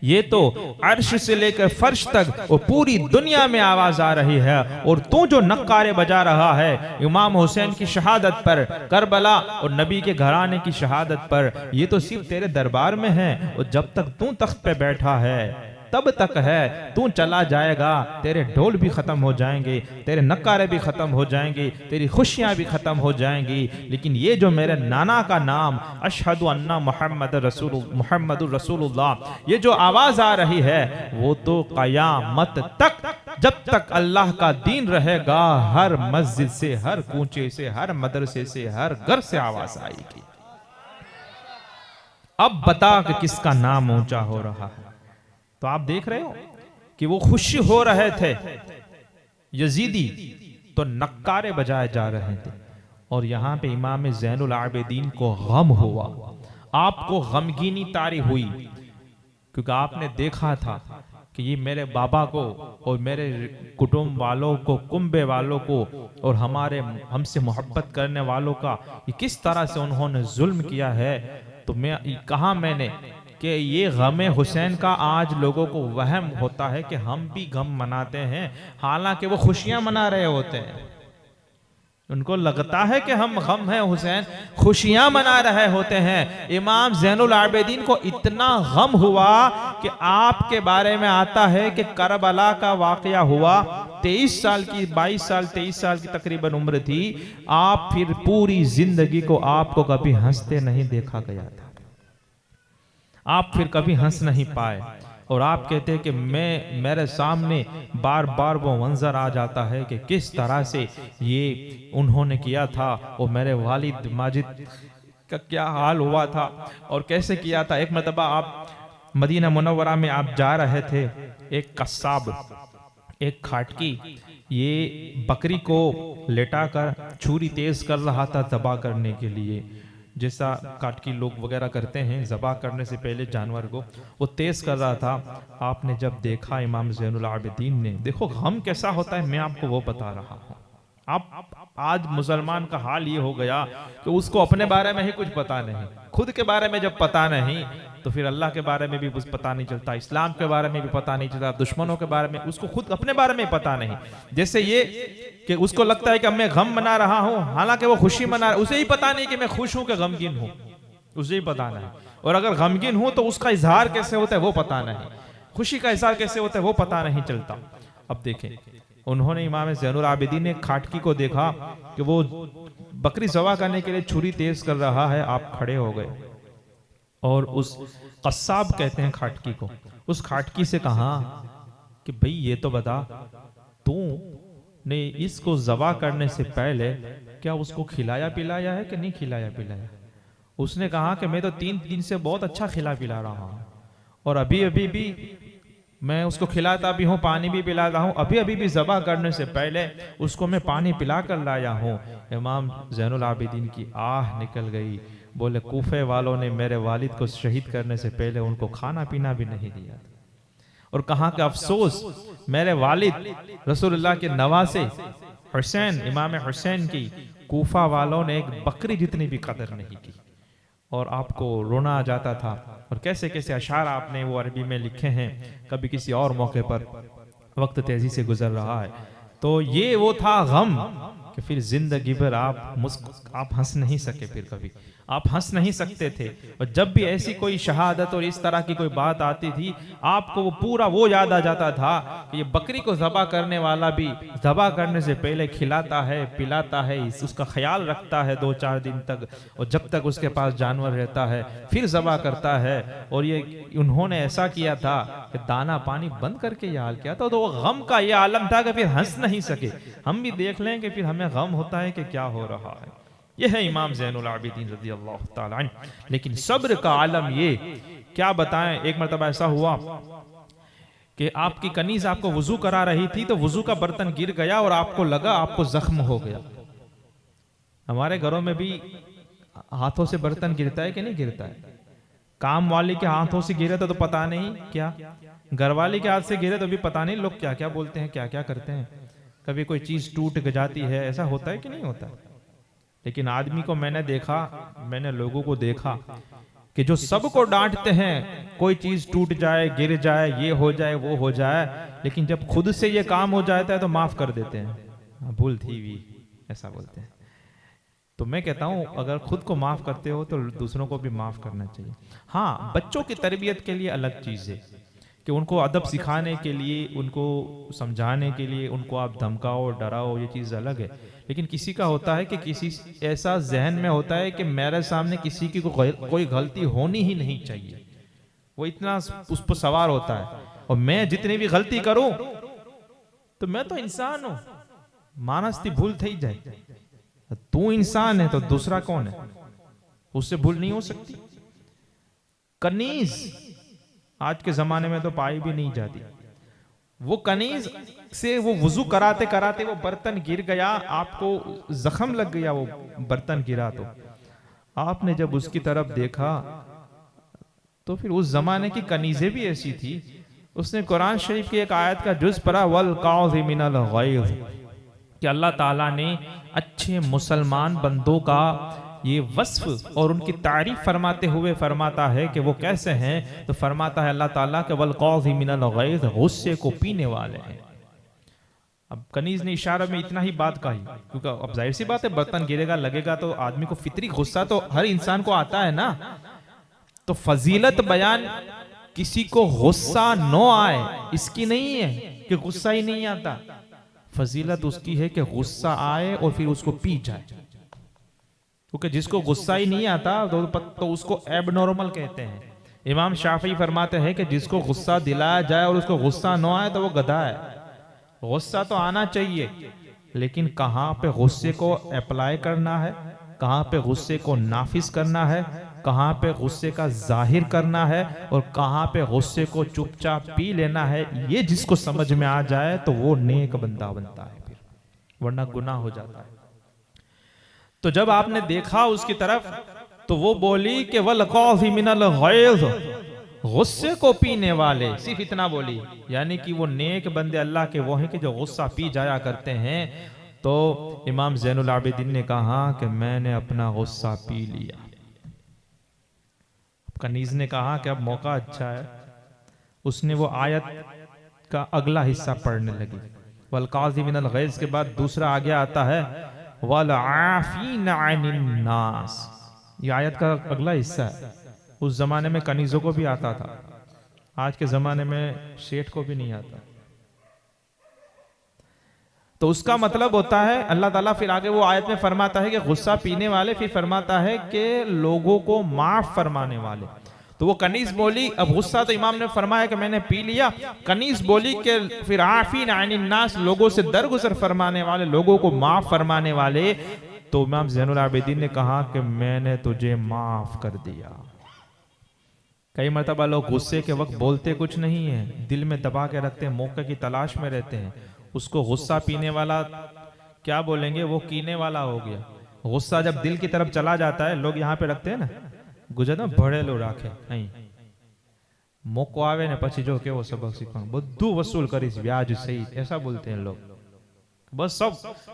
یہ تو عرش سے لے کر فرش تک اور پوری دنیا میں آواز آ رہی ہے، اور تو جو نقارے بجا رہا ہے امام حسین کی شہادت پر، کربلا اور نبی کے گھرانے کی شہادت پر، یہ تو صرف تیرے دربار میں ہے، اور جب تک تو تخت پہ بیٹھا ہے تب تک ہے، تو چلا جائے گا تیرے ڈھول بھی ختم ہو جائیں گے، تیرے نقارے بھی ختم ہو جائیں گے، تیری خوشیاں بھی ختم ہو جائیں گی، لیکن یہ جو میرے نانا کا نام اشہد ان محمد رسول اللہ، یہ جو آواز آ رہی ہے وہ تو قیامت تک، جب تک اللہ کا دین رہے گا، ہر مسجد سے، ہر کوچے سے، ہر مدرسے سے، ہر گھر سے آواز آئے گی۔ اب بتا کہ کس کا نام اونچا ہو رہا ہے۔ تو آپ دیکھ رہے ہو کہ وہ خوشی ہو رہے تھے یزیدی، تو نقارے بجائے جا رہے تھے، اور یہاں پہ امام زین العابدین کو غم ہوا، آپ کو غمگینی طاری ہوئی، کیونکہ آپ نے دیکھا تھا کہ یہ میرے بابا کو اور میرے کٹمب والوں کو، کنبے والوں کو، اور ہم سے محبت کرنے والوں کا یہ کس طرح سے انہوں نے ظلم کیا ہے۔ تو میں نے کہ یہ غم حسین کا آج لوگوں کو وہم ہوتا ہے کہ ہم بھی غم مناتے ہیں، حالانکہ وہ خوشیاں منا رہے ہوتے ہیں۔ ان کو لگتا ہے کہ ہم غم ہیں حسین، خوشیاں منا رہے ہوتے ہیں۔ امام زین العابدین کو اتنا غم ہوا کہ آپ کے بارے میں آتا ہے کہ کربلا کا واقعہ ہوا، 23 سال کی تقریباً عمر تھی، آپ پھر پوری زندگی کو آپ کو کبھی ہنستے نہیں دیکھا گیا تھا، آپ پھر کبھی ہنس نہیں پائے، اور آپ کہتے ہیں کہ میرے سامنے بار بار وہ منظر آ جاتا ہے کہ کس طرح سے یہ انہوں نے کیا تھا، اور میرے والد ماجد کا کیا حال ہوا تھا اور کیسے کیا تھا۔ ایک مرتبہ آپ مدینہ منورہ میں آپ جا رہے تھے، ایک قصاب، ایک کھاٹکی یہ بکری کو لٹا کر چھری تیز کر رہا تھا ذبح کرنے کے لیے، جیسا کاٹکی لوگ وغیرہ کرتے ہیں ذبح کرنے سے پہلے جانور کو، وہ تیز کر رہا تھا۔ آپ نے جب دیکھا امام زین العابدین نے، دیکھو غم کیسا ہوتا ہے، میں آپ کو وہ بتا رہا ہوں۔ آج مسلمان کا حال یہ ہو گیا کہ اس کو اپنے بارے میں ہی کچھ پتا نہیں، خود کے بارے میں جب پتا نہیں تو پھر اللہ کے بارے میں بھی کچھ پتا نہیں چلتا، اسلام کے بارے میں بھی پتا نہیں چلتا، دشمنوں کے بارے میں، اس کو خود اپنے بارے میں پتا نہیں۔ جیسے یہ کہ اس کو لگتا ہے کہ میں غم منا رہا ہوں، حالانکہ وہ خوشی منا رہا ہے، اسے ہی پتا نہیں کہ میں خوش ہوں کہ غمگین ہوں، اسے ہی پتا نہیں، اور اگر غمگین ہوں تو اس کا اظہار کیسے ہوتا ہے وہ پتا نہیں، خوشی کا اظہار کیسے ہوتا ہے وہ پتا نہیں چلتا۔ اب دیکھیں انہوں نے امام زین العابدین نے کھاٹکی کو دیکھا کہ وہ بکری ذبح کرنے کے لیے چھری تیز کر رہا ہے، آپ کھڑے ہو گئے، اور اس قصاب کہتے ہیں کھاٹکی کو، اس کھاٹکی سے کہا کہ بھئی یہ تو بتا تو نے اس کو ذبح کرنے سے پہلے کیا اس کو کھلایا پلایا ہے کہ نہیں کھلایا پلایا؟ اس نے کہا کہ میں تو 3 دن سے بہت اچھا کھلا پلا رہا ہوں، اور ابھی بھی میں اس کو کھلاتا بھی ہوں، پانی بھی پلاتا ہوں، ابھی بھی ذبح کرنے سے پہلے اس کو میں پانی پلا کر لایا ہوں۔ امام زین العابدین کی آہ نکل گئی، بولے کوفے والوں نے میرے والد کو شہید کرنے سے پہلے ان کو کھانا پینا بھی نہیں دیا، اور کہا کہ افسوس میرے والد رسول اللہ کے نواسے حسین، امام حسین کی کوفہ والوں نے ایک بکری جتنی بھی قدر نہیں کی، اور آپ کو رونا آ جاتا تھا، اور کیسے کیسے اشعار آپ نے وہ عربی میں لکھے ہیں، کبھی کسی اور موقع پر، وقت تیزی سے گزر رہا ہے۔ تو یہ وہ تھا غم کہ پھر زندگی پر آپ ہنس نہیں سکے، پھر کبھی آپ ہنس نہیں سکتے تھے، اور جب بھی ایسی کوئی شہادت اور اس طرح کی کوئی بات آتی تھی آپ کو وہ پورا وہ یاد آ جاتا تھا کہ یہ بکری کو ذبح کرنے والا بھی ذبح کرنے سے پہلے کھلاتا ہے، پلاتا ہے، اس کا خیال رکھتا ہے 2-4 دن تک، اور جب تک اس کے پاس جانور رہتا ہے پھر ذبح کرتا ہے، اور یہ انہوں نے ایسا کیا تھا کہ دانا پانی بند کر کے یہ حال کیا تھا، تو وہ غم کا یہ عالم تھا کہ پھر ہنس نہیں سکے۔ ہم بھی دیکھ لیں کہ پھر ہمیں غم ہوتا ہے کہ کیا ہو رہا ہے۔ یہ ہے امام زین العابدین رضی اللہ تعالیٰ عنہ۔ لیکن صبر کا عالم یہ کیا بتائیں، ایک مرتبہ ایسا ہوا کہ آپ کی کنیز آپ کو وضو کرا رہی تھی تو وضو کا برتن گر گیا اور آپ کو لگا آپ کو زخم ہو گیا۔ ہمارے گھروں میں بھی ہاتھوں سے برتن گرتا ہے کہ نہیں گرتا ہے؟ کام والی کے ہاتھوں سے گرے تو پتہ نہیں کیا، گھر والی کے ہاتھ سے گرے تو بھی پتہ نہیں لوگ کیا کیا بولتے ہیں، کیا کیا کرتے ہیں۔ کبھی کوئی چیز ٹوٹ جاتی ہے، ایسا ہوتا ہے کہ نہیں ہوتا؟ لیکن آدمی کو میں نے دیکھا، میں نے لوگوں کو دیکھا کہ جو سب کو ڈانٹتے ہیں کوئی چیز ٹوٹ جائے، گر جائے، یہ ہو جائے، وہ ہو جائے، لیکن جب خود سے یہ کام ہو جاتا ہے تو معاف کر دیتے ہیں، بھول تھی بھی، ایسا بولتے ہیں۔ تو میں کہتا ہوں اگر خود کو معاف کرتے ہو تو دوسروں کو بھی معاف کرنا چاہیے۔ ہاں، بچوں کی تربیت کے لیے الگ چیز ہے کہ ان کو ادب سکھانے کے لیے، ان کو سمجھانے کے لیے ان کو آپ دھمکاؤ، ڈراؤ، یہ چیز الگ ہے۔ لیکن کسی کا ہوتا ہے کہ کسی ایسا ذہن میں ہوتا ہے کہ میرے سامنے کسی کی کوئی غلطی ہونی ہی نہیں چاہیے، وہ اتنا اس پر سوار ہوتا ہے، اور میں جتنی بھی غلطی کروں تو میں تو انسان ہوں، مانس تھی بھول تھی جائے، تو انسان ہے تو دوسرا کون ہے؟ اس سے بھول نہیں ہو سکتی۔ کنیز آج کے زمانے میں تو پائی بھی نہیں جاتی، وہ کنیز سے وہ وضو کراتے کراتے وہ برتن گر گیا، آپ کو زخم لگ گیا، وہ برتن گرا تو آپ نے جب اس کی طرف دیکھا تو پھر اس زمانے کی کنیزیں بھی ایسی تھی، اس نے قرآن شریف کی ایک آیت کا جز پڑھا وَالْقَاظِمِينَ الْغَيْظَ، کہ اللہ تعالیٰ نے اچھے مسلمان بندوں کا یہ وصف اور ان کی تعریف فرماتے ہوئے فرماتا ہے کہ وہ کیسے ہیں، تو فرماتا ہے اللہ تعالیٰ کہ وَالْقَاظِمِينَ الْغَيْظَ، غصے کو پینے والے ہیں۔ اب کنیز نے اشارہ میں اتنا ہی بات کہی، کیونکہ اب ظاہر سی بات ہے برتن گرے گا لگے گا تو آدمی کو فطری غصہ تو ہر انسان کو آتا ہے نا، تو فضیلت بیان کسی کو غصہ نہ آئے اس کی نہیں ہے کہ غصہ ہی نہیں آتا، فضیلت اس کی ہے کہ غصہ آئے اور پھر اس کو پی جائے، کیونکہ جس کو غصہ ہی نہیں آتا تو اس کو ایب نارمل کہتے ہیں۔ امام شافعی فرماتے ہیں کہ جس کو غصہ دلایا جائے اور اس کو غصہ نہ آئے تو وہ گدھا ہے۔ غصہ تو آنا چاہیے، لیکن کہاں پہ غصے کو اپلائی کرنا ہے، کہاں پہ غصے کو نافذ کرنا ہے، کہاں پہ غصے کا ظاہر کرنا ہے، اور کہاں پہ غصے کو چپ چاپ پی لینا ہے، یہ جس کو سمجھ میں آ جائے تو وہ نیک بندہ بنتا ہے، پھر ورنہ گناہ ہو جاتا ہے۔ تو جب آپ نے دیکھا اس کی طرف تو وہ بولی کہ وَالْقَاظِمِينَ الْغَيْظَ، غصے کو پینے والے، صرف اتنا بولی، یعنی کہ وہ نیک بندے اللہ کے وہ ہیں کہ جو غصہ پی جایا کرتے ہیں۔ تو امام زین العابدین نے کہا کہ میں نے اپنا غصہ پی لیا۔ کنیز نے کہا کہ اب موقع اچھا ہے، اس نے وہ آیت کا اگلا حصہ پڑھنے لگی۔ وَالْقَاظِمِينَ الْغَيْظَ کے بعد دوسرا آگے آتا ہے وَالْعَافِينَ عَنِ النَّاسِ، یہ آیت کا اگلا حصہ ہے۔ اس زمانے میں کنیزوں کو بھی آتا تھا، آج کے زمانے میں شیٹ کو بھی نہیں آتا۔ تو اس کا مطلب ہوتا ہے اللہ تعالیٰ پھر آگے وہ آیت میں فرماتا ہے کہ غصہ پینے والے، پھر فرماتا ہے کہ لوگوں کو معاف فرمانے والے۔ تو وہ کنیز بولی، اب غصہ تو امام نے فرمایا کہ میں نے پی لیا، کنیز بولی کہ پھر عافین عن الناس، لوگوں سے درگزر فرمانے والے، لوگوں کو معاف فرمانے والے۔ تو امام زین العابدین نے کہا کہ میں نے تجھے معاف کر دیا۔ کئی مرتبہ لوگ غصے کے وقت بولتے کچھ نہیں ہیں، دل میں دبا کے رکھتے ہیں، موقع کی تلاش میں رہتے ہیں۔ اس کو غصہ پینے والا کیا بولیں گے، وہ کینے والا ہو گیا۔ غصہ جب دل کی طرف چلا جاتا ہے، لوگ یہاں پہ رکھتے ہیں نا گجرا بڑے لو راکھے نہیں موقع آوے نے پچھی جو کہ وہ سبق سکھاؤں بدھو وصول کریس بیاج سہیت، ایسا بولتے ہیں لوگ، بس سب۔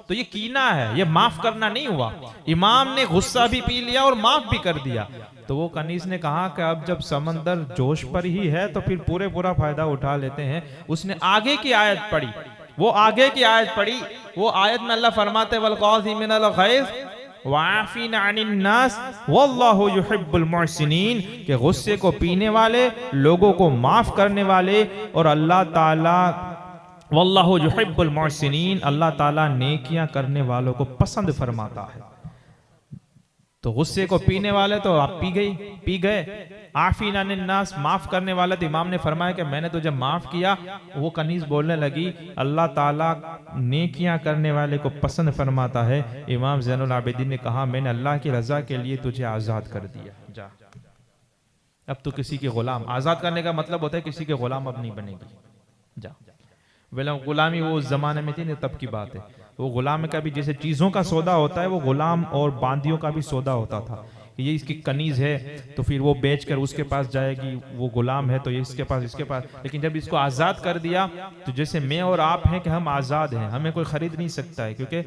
تو یہ کینہ ہے، یہ معاف کرنا نہیں ہوا۔ امام نے غصہ بھی پی لیا اور معاف بھی کر دیا۔ تو وہ کنیز نے کہا کہ اب جب سمندر جوش پر ہی ہے تو پھر پورا فائدہ اٹھا لیتے ہیں۔ اس نے آگے کی آیت پڑھی، وہ آگے کی آیت پڑھی، وہ آیت میں اللہ فرماتے وَالْقَاظِمِينَ الْغَيْظَ وَعَافِينَ عَنِ النَّاسِ وَاللَّهُ يُحِبُّ الْمُحْسِنِينَ، کہ غصے کو پینے والے، لوگوں کو معاف کرنے والے، اور اللہ تعالیٰ وَاللَّهُ يُحِبُّ الْمُحْسِنِينَ، اللہ تعالیٰ نیکیاں کرنے والوں کو پسند فرماتا ہے۔ تو غصے کو پینے والے تو آپ پی گئے، عافین عن الناس، معاف کرنے والا، تو امام نے فرمایا کہ میں نے تو جب معاف کیا، وہ کنیز بولنے لگی اللہ تعالیٰ نیکیاں کرنے والے کو پسند فرماتا ہے۔ امام زین العابدین نے کہا میں نے اللہ کی رضا کے لیے تجھے آزاد کر دیا، جا اب تو کسی کے غلام۔ آزاد کرنے کا مطلب ہوتا ہے کسی کے غلام اب نہیں بنے گی، جا۔ غلامی وہ اس زمانے میں تھی نہیں، تب کی بات ہے۔ وہ غلام کا بھی جیسے چیزوں کا سودا ہوتا ہے، وہ غلام اور باندیوں کا بھی سودا ہوتا تھا۔ یہ اس کی کنیز ہے تو پھر وہ بیچ کر اس کے پاس جائے گی، وہ غلام ہے تو یہ اس کے پاس۔ لیکن جب اس کو آزاد کر دیا تو جیسے میں اور آپ ہیں کہ ہم آزاد ہیں، ہمیں کوئی خرید نہیں سکتا ہے، کیونکہ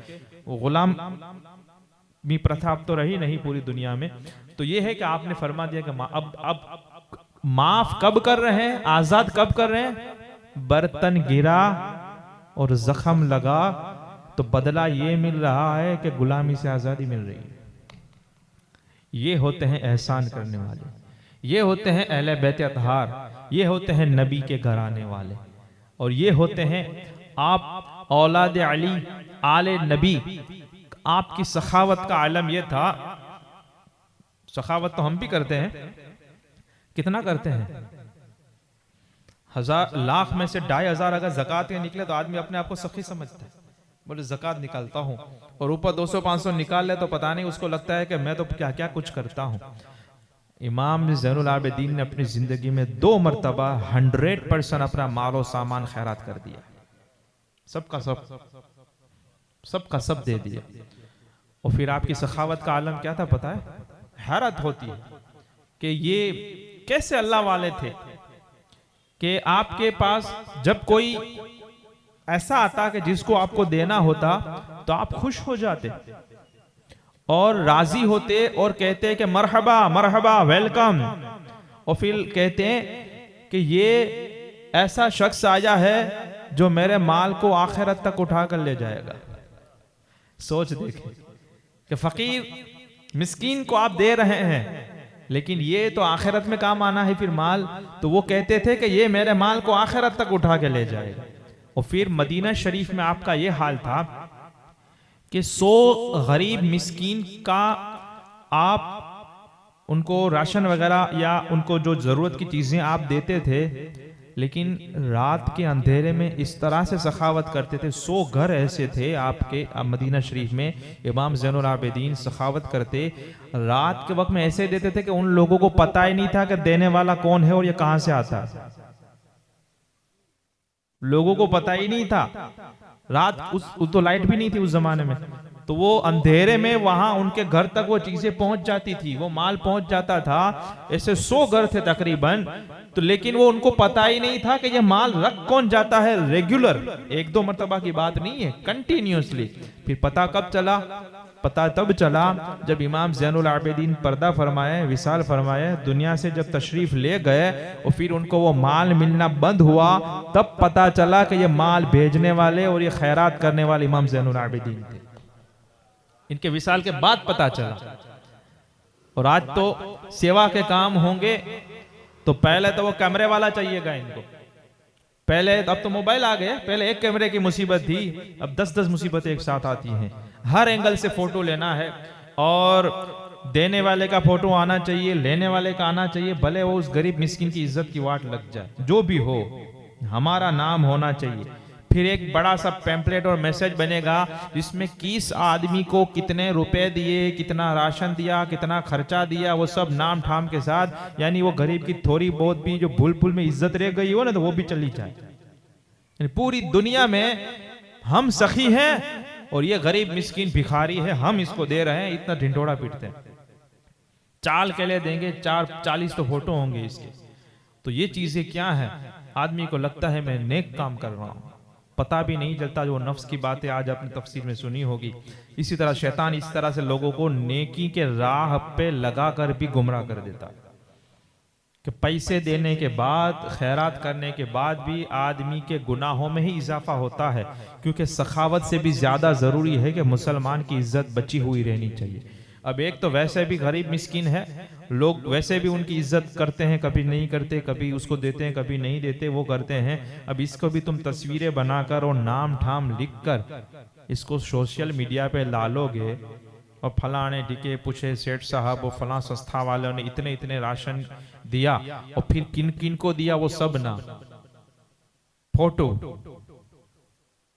وہ غلام بھی پرتھا اب تو رہی نہیں پوری دنیا میں۔ تو یہ ہے کہ آپ نے فرما دیا کہ اب معاف کب کر رہے ہیں، آزاد کب کر رہے ہیں؟ برتن گرا اور زخم لگا تو بدلہ یہ مل رہا ہے کہ غلامی سے آزادی مل رہی ہے۔ یہ ہوتے ہیں احسان کرنے والے، یہ ہوتے ہیں اہل بیت اطہار، یہ ہوتے ہیں نبی کے گھرانے والے، اور یہ ہوتے ہیں آپ اولاد علی آل نبی۔ آپ کی سخاوت کا عالم یہ تھا، سخاوت تو ہم بھی کرتے ہیں، کتنا کرتے ہیں؟ لاکھ میں سے 2500 اگر زکوٰۃ کے نکلے تو آدمی اپنے آپ کو سخی سمجھتا ہے، بولے زکوٰۃ نکالتا ہوں، اور اوپر 200-500 نکال لے تو پتہ نہیں اس کو لگتا ہے کہ میں تو کیا کیا کچھ کرتا ہوں۔ امام زین العابدین نے اپنی زندگی میں 2 مرتبہ 100% اپنا مال و سامان خیرات کر دیا، سب کا سب دے دیا۔ اور پھر آپ کی سخاوت کا عالم کیا تھا پتہ ہے؟ حیرت ہوتی ہے کہ یہ کیسے اللہ والے تھے کہ آپ کے پاس جب کوئی ایسا آتا کہ جس کو آپ کو دینا ہوتا تو آپ خوش ہو جاتے اور راضی ہوتے اور کہتے کہ مرحبا مرحبا ویلکم، اور پھر کہتے ہیں کہ یہ ایسا شخص آیا ہے جو میرے مال کو آخرت تک اٹھا کر لے جائے گا۔ سوچ دیکھیں کہ فقیر مسکین کو آپ دے رہے ہیں لیکن یہ تو آخرت میں کام آنا ہے پھر مال، تو وہ کہتے تھے کہ یہ میرے مال کو آخرت تک اٹھا کے لے جائے گا۔ اور پھر مدینہ شریف میں آپ کا یہ حال تھا کہ 100 غریب مسکین کا آپ ان کو راشن وغیرہ یا ان کو جو ضرورت کی چیزیں آپ دیتے تھے، لیکن رات کے اندھیرے میں اس طرح سے سخاوت کرتے تھے۔ 100 گھر ایسے تھے آپ کے مدینہ شریف میں، امام زین العابدین سخاوت کرتے، رات کے وقت میں ایسے دیتے تھے کہ ان لوگوں کو پتہ ہی نہیں تھا کہ دینے والا کون ہے اور یہ کہاں سے آتا ہے، لوگوں کو پتہ ہی نہیں تھا۔ رات تو لائٹ بھی نہیں تھی اس زمانے میں، تو وہ اندھیرے میں وہاں ان کے گھر تک وہ چیزیں پہنچ جاتی تھی، وہ مال پہنچ جاتا تھا۔ ایسے 100 گھر تھے تقریباً، تو لیکن وہ ان کو پتہ ہی نہیں تھا کہ یہ مال رکھ کون جاتا ہے، ریگولر 1-2 مرتبہ کی بات نہیں ہے، کنٹینیوسلی۔ پھر پتہ کب چلا؟ پتہ تب چلا جب امام زین العابدین پردہ فرمائے، وصال فرمائے، دنیا سے جب تشریف لے گئے اور پھر ان کو وہ مال ملنا بند ہوا، تب پتہ چلا کہ یہ مال بھیجنے والے اور یہ خیرات کرنے والے امام زین العابدین تھے۔ ان کے وصال کے بعد پتہ چلا۔ اور آج تو سیوا کے کام ہوں گے تو پہلے تو وہ کیمرے والا چاہیے گا ان کو، پہلے اب تو موبائل آ گئے، پہلے ایک کیمرے کی مصیبت تھی، اب 10 مصیبتیں ایک ساتھ آتی ہیں۔ ہر اینگل سے فوٹو لینا ہے، اور دینے والے کا فوٹو آنا چاہیے، لینے والے کا آنا چاہیے، بھلے وہ اس غریب مسکین کی عزت کی واٹ لگ جائے، جو بھی ہو ہمارا نام ہونا چاہیے۔ پھر ایک بڑا سا پیمپلیٹ اور میسج بنے گا جس میں کس آدمی کو کتنے روپے دیے، کتنا راشن دیا، کتنا خرچہ دیا، وہ سب نام ٹھام کے ساتھ، یعنی وہ غریب کی تھوڑی بہت بھی جو بھول بھول میں عزت رہ گئی ہو نا تو وہ بھی چلی جائے۔ یعنی پوری دنیا میں ہم سخی ہیں اور یہ غریب مسکین بھکاری ہے، ہم اس کو دے رہے ہیں، اتنا ڈھنڈوڑا پیٹتے ہیں۔ چال کے لے دیں گے 40 تو فوٹو ہوں گے اس کے۔ تو یہ چیزیں کیا ہیں؟ آدمی کو لگتا ہے میں نیک کام کر رہا ہوں، پتہ بھی نہیں چلتا، جو نفس کی باتیں آج اپنی تفسیر میں سنی ہوگی۔ اسی طرح شیطان اس طرح سے لوگوں کو نیکی کے راہ پہ لگا کر بھی گمراہ کر دیتا ہے۔ کہ پیسے دینے کے بعد، خیرات کرنے کے بعد بھی آدمی کے گناہوں میں ہی اضافہ ہوتا ہے، کیونکہ سخاوت سے بھی زیادہ ضروری ہے کہ مسلمان کی عزت بچی ہوئی رہنی چاہیے۔ اب ایک تو ویسے بھی غریب مسکین ہے، لوگ ویسے بھی ان کی عزت کرتے ہیں، کبھی نہیں کرتے، کبھی اس کو دیتے ہیں، کبھی نہیں دیتے، وہ کرتے ہیں۔ اب اس کو بھی تم تصویریں بنا کر اور نام ٹھام لکھ کر اس کو سوشل میڈیا پہ ڈالو گے، اور فلاں نے ڈکے پوچھے سیٹھ صاحب اور فلاں سستھا والوں نے اتنے اتنے راشن دیا، اور پھر کن کن کو دیا وہ سب نہ فوٹو،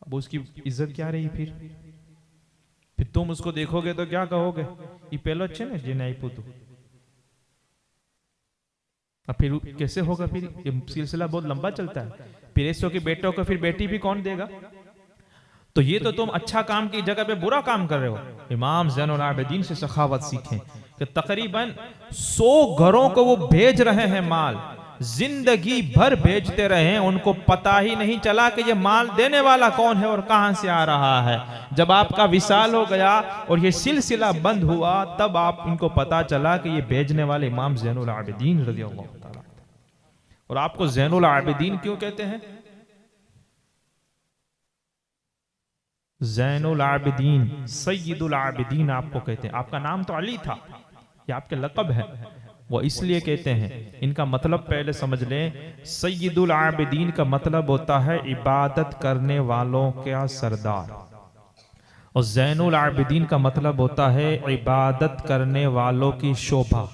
اب اس کی عزت کیا رہی؟ پھر تم اس کو دیکھو گے تو کیا کہو گے؟ یہ پہلو اچھے نا جی نہیں پوتو، اب پھر کیسے ہوگا؟ پھر یہ سلسلہ بہت لمبا چلتا ہے، پھر ایسو کی بیٹوں کو پھر بیٹی بھی کون دے گا؟ تو یہ تو تم اچھا کام کی جگہ پہ برا کام کر رہے ہو۔ امام زین العابدین سے سخاوت سیکھیں کہ تقریباً 100 گھروں کو وہ بھیج رہے ہیں مال، زندگی بھر بھیجتے رہے، ان کو پتا ہی نہیں چلا کہ یہ مال دینے والا کون ہے اور کہاں سے آ رہا ہے۔ جب آپ کا وصال ہو گیا اور یہ سلسلہ بند ہوا، تب آپ ان کو پتا چلا کہ یہ بھیجنے والے امام زین العابدین رضی اللہ تعالیٰ۔ اور آپ کو زین العابدین کیوں کہتے ہیں؟ زین العابدین، سید العابدین آپ کو کہتے ہیں۔ آپ کا نام تو علی تھا، یہ آپ کے لقب ہے، وہ اس لیے کہتے ہیں۔ ان کا مطلب پہلے سمجھ لیں، سید العابدین کا مطلب ہوتا ہے عبادت کرنے والوں کا سردار، اور زین العابدین کا مطلب ہوتا ہے عبادت کرنے والوں کی شوبھا،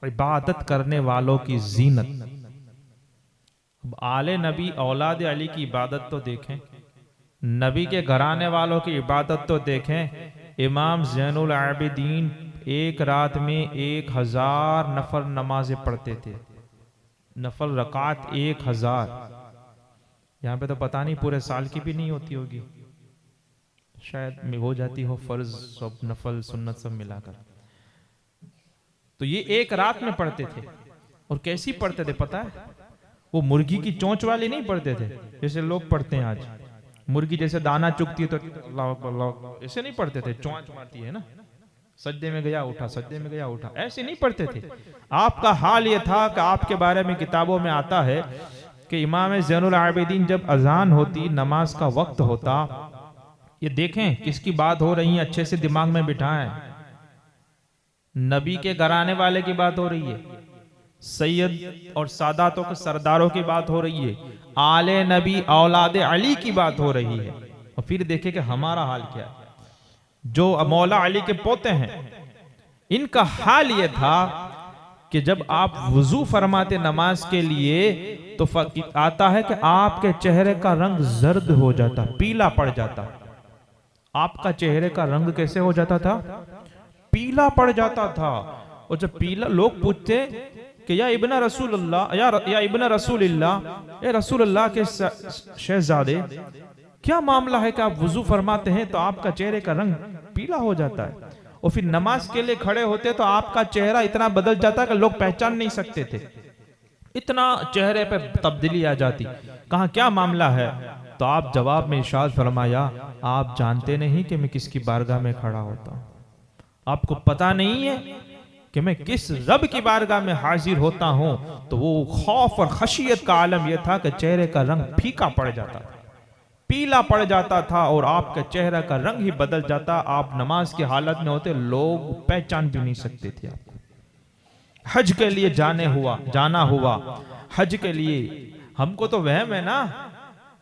عبادت کرنے والوں کی زینت۔ اب آل نبی اولاد علی کی عبادت تو دیکھیں، نبی کے گھرانے والوں کی عبادت تو دیکھیں۔ امام زین العابدین ایک رات میں 1000 نفل نمازیں پڑھتے تھے، نفل رکعت 1000۔ یہاں پہ تو پتہ نہیں پورے سال کی بھی نہیں ہوتی ہوگی، شاید ہو جاتی ہو فرض سب نفل سنت سب ملا کر۔ تو یہ ایک رات میں پڑھتے تھے، اور کیسی پڑھتے تھے پتہ ہے؟ وہ مرغی کی چونچ والی نہیں پڑھتے تھے جیسے لوگ پڑھتے ہیں آج۔ مرغی جیسے دانا چگتی ہے تو اللہ اکبر اللہ اکبر ایسے نہیں پڑھتے تھے، چونچ مارتی ہے نا، سجدے میں گیا اٹھا، سجدے میں گیا اٹھا، ایسے نہیں پڑھتے تھے۔ آپ کا حال یہ تھا کہ آپ کے بارے میں کتابوں میں آتا ہے کہ امام زین العابدین جب اذان ہوتی، نماز کا وقت ہوتا، یہ دیکھیں کس کی بات ہو رہی ہے، اچھے سے دماغ میں بٹھائیں، نبی کے گھرانے والے کی بات ہو رہی ہے، سید اور ساداتوں کے سرداروں کی بات ہو رہی ہے، آل نبی اولاد علی کی بات ہو رہی ہے۔ اور پھر دیکھیں کہ ہمارا حال کیا ہے، جو مولا علی کے پوتے ہیں، ان کا حال یہ تھا کہ جب آپ وضو فرماتے نماز کے لیے تو آتا ہے کہ آپ کے چہرے کا رنگ زرد ہو جاتا، پیلا پڑ جاتا۔ آپ کا چہرے کا رنگ کیسے ہو جاتا تھا؟ پیلا پڑ جاتا تھا۔ اور جب پیلا، لوگ پوچھتے کہ یا ابن رسول اللہ، یا ابن رسول اللہ، اے رسول اللہ کے شہزادے، کیا معاملہ ہے کہ آپ وضو فرماتے ہیں تو آپ کا چہرے کا رنگ پیلا ہو جاتا ہے، اور پھر نماز کے لیے کھڑے ہوتے تو آپ کا چہرہ اتنا بدل جاتا کہ لوگ پہچان نہیں سکتے تھے، اتنا چہرے پہ تبدیلی آ جاتی۔ کہاں کیا معاملہ ہے؟ تو آپ جواب میں ارشاد فرمایا، آپ جانتے نہیں کہ میں کس کی بارگاہ میں کھڑا ہوتا ہوں؟ آپ کو پتا نہیں ہے کہ میں کس رب کی بارگاہ میں حاضر ہوتا ہوں؟ تو وہ خوف اور خشیت کا عالم یہ تھا کہ چہرے کا رنگ پھیکا پڑ جاتا تھا، پیلا پڑ جاتا تھا، اور آپ کا چہرہ کا رنگ ہی بدل جاتا۔ آپ نماز کی حالت میں ہوتے، لوگ پہچان بھی نہیں سکتے تھے آپ کو۔ حج کے لیے جانا ہوا، حج کے لیے ہم کو تو وہم ہے نا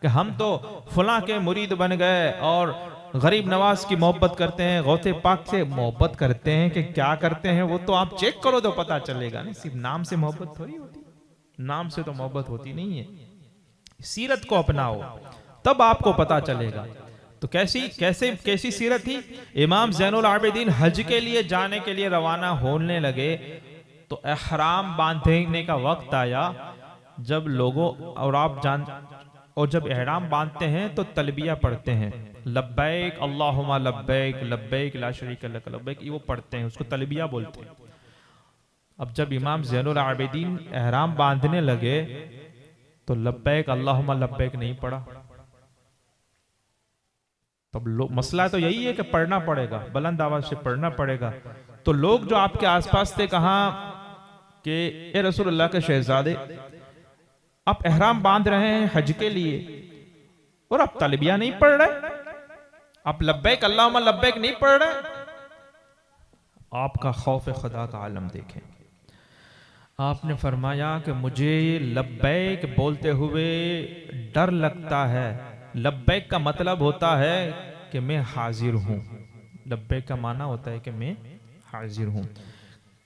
کہ ہم تو فلاں کے مرید بن گئے اور غریب نواز کی محبت کرتے ہیں، غوث پاک سے محبت کرتے ہیں، کہ کیا کرتے ہیں وہ تو آپ چیک کرو تو پتا چلے گا۔ نہیں، صرف نام سے محبت تھوڑی ہوتی، نام سے تو محبت ہوتی نہیں ہے، سیرت کو اپناؤ تب آپ کو پتا چلے گا۔ تو کیسی سیرت تھی؟ امام زین العابدین حج کے لیے جانے کے لیے روانہ ہونے لگے تو احرام باندھنے کا وقت آیا، جب لوگوں اور جب احرام باندھتے ہیں تو تلبیہ پڑھتے ہیں، لبیک اللہم لبیک لبیک لا شریک لک لبیک، یہ وہ پڑھتے ہیں، اس کو تلبیہ بولتے ہیں۔ اب جب امام زین العابدین احرام باندھنے لگے تو لبیک اللہم لبیک نہیں پڑھا۔ تب مسئلہ تو یہی ہے کہ پڑھنا پڑے گا، بلند آواز سے پڑھنا پڑے گا۔ تو لوگ جو آپ کے آس پاس تھے، کہاں کہ اے رسول اللہ کے شہزادے، آپ احرام باندھ رہے ہیں حج کے لیے اور آپ تلبیہ نہیں پڑھ رہے، آپ لبیک اللہم لبیک نہیں پڑھ رہے۔ آپ کا خوف خدا کا عالم دیکھیں۔ آپ نے فرمایا کہ مجھے لبیک بولتے ہوئے ڈر لگتا ہے۔ لبیک کا مطلب ہوتا ہے کہ میں حاضر ہوں۔ لبیک کا معنی ہوتا ہے کہ میں حاضر ہوں۔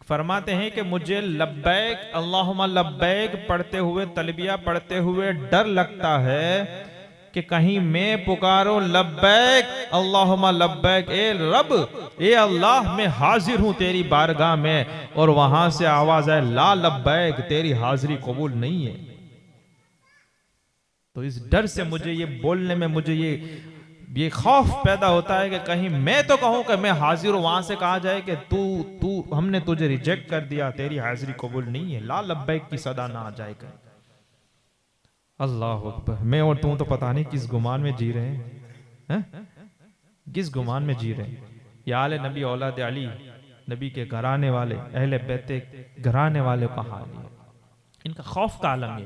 فرماتے ہیں کہ مجھے لبیک اللہم لبیک پڑھتے ہوئے، تلبیہ پڑھتے ہوئے ڈر لگتا ہے کہ کہیں میں پکاروں لبیک اللہم لبیک، اے رب، اے اللہ، میں حاضر ہوں تیری بارگاہ میں، اور وہاں سے آواز ہے لا لبیک، تیری حاضری قبول نہیں ہے۔ تو اس ڈر سے مجھے یہ بولنے میں مجھے یہ خوف پیدا ہوتا ہے کہ کہیں میں تو کہوں کہ میں حاضر ہوں، وہاں سے کہا جائے کہ ہم نے تجھے ریجیکٹ کر دیا، تیری حاضری قبول نہیں ہے، لا لبیک کی صدا نہ آ جائے گا۔ اللہ اکبر۔ میں اور تو پتہ نہیں کس گمان میں جی رہے ہیں، کس گمان میں جی رہے ہیں۔ یا آل نبی اولاد علی، نبی کے گھرانے والے، اہل بیت گھرانے والے کا حال ہے، ان کا خوف کا عالم ہے۔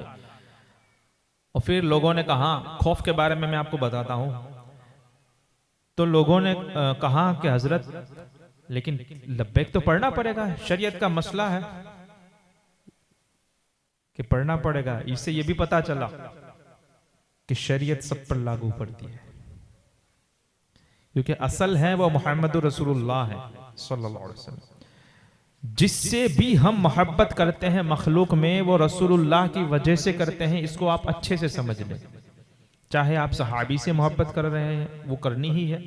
اور پھر لوگوں نے کہا، خوف کے بارے میں آپ کو بتاتا ہوں، تو لوگوں نے کہا کہ حضرت لیکن لبیک تو پڑھنا پڑے گا، شریعت کا مسئلہ ہے کہ پڑھنا پڑے گا۔ اس سے یہ بھی پتا چلا کہ شریعت سب پر لاگو پڑتی ہے، کیونکہ اصل ہے وہ محمد رسول اللہ ہے صلی اللہ علیہ وسلم۔ جس سے بھی ہم محبت کرتے ہیں مخلوق میں، وہ رسول اللہ کی وجہ سے کرتے ہیں، اس کو آپ اچھے سے سمجھ لیں۔ چاہے آپ صحابی سے محبت کر رہے ہیں، وہ کرنی ہی ہے،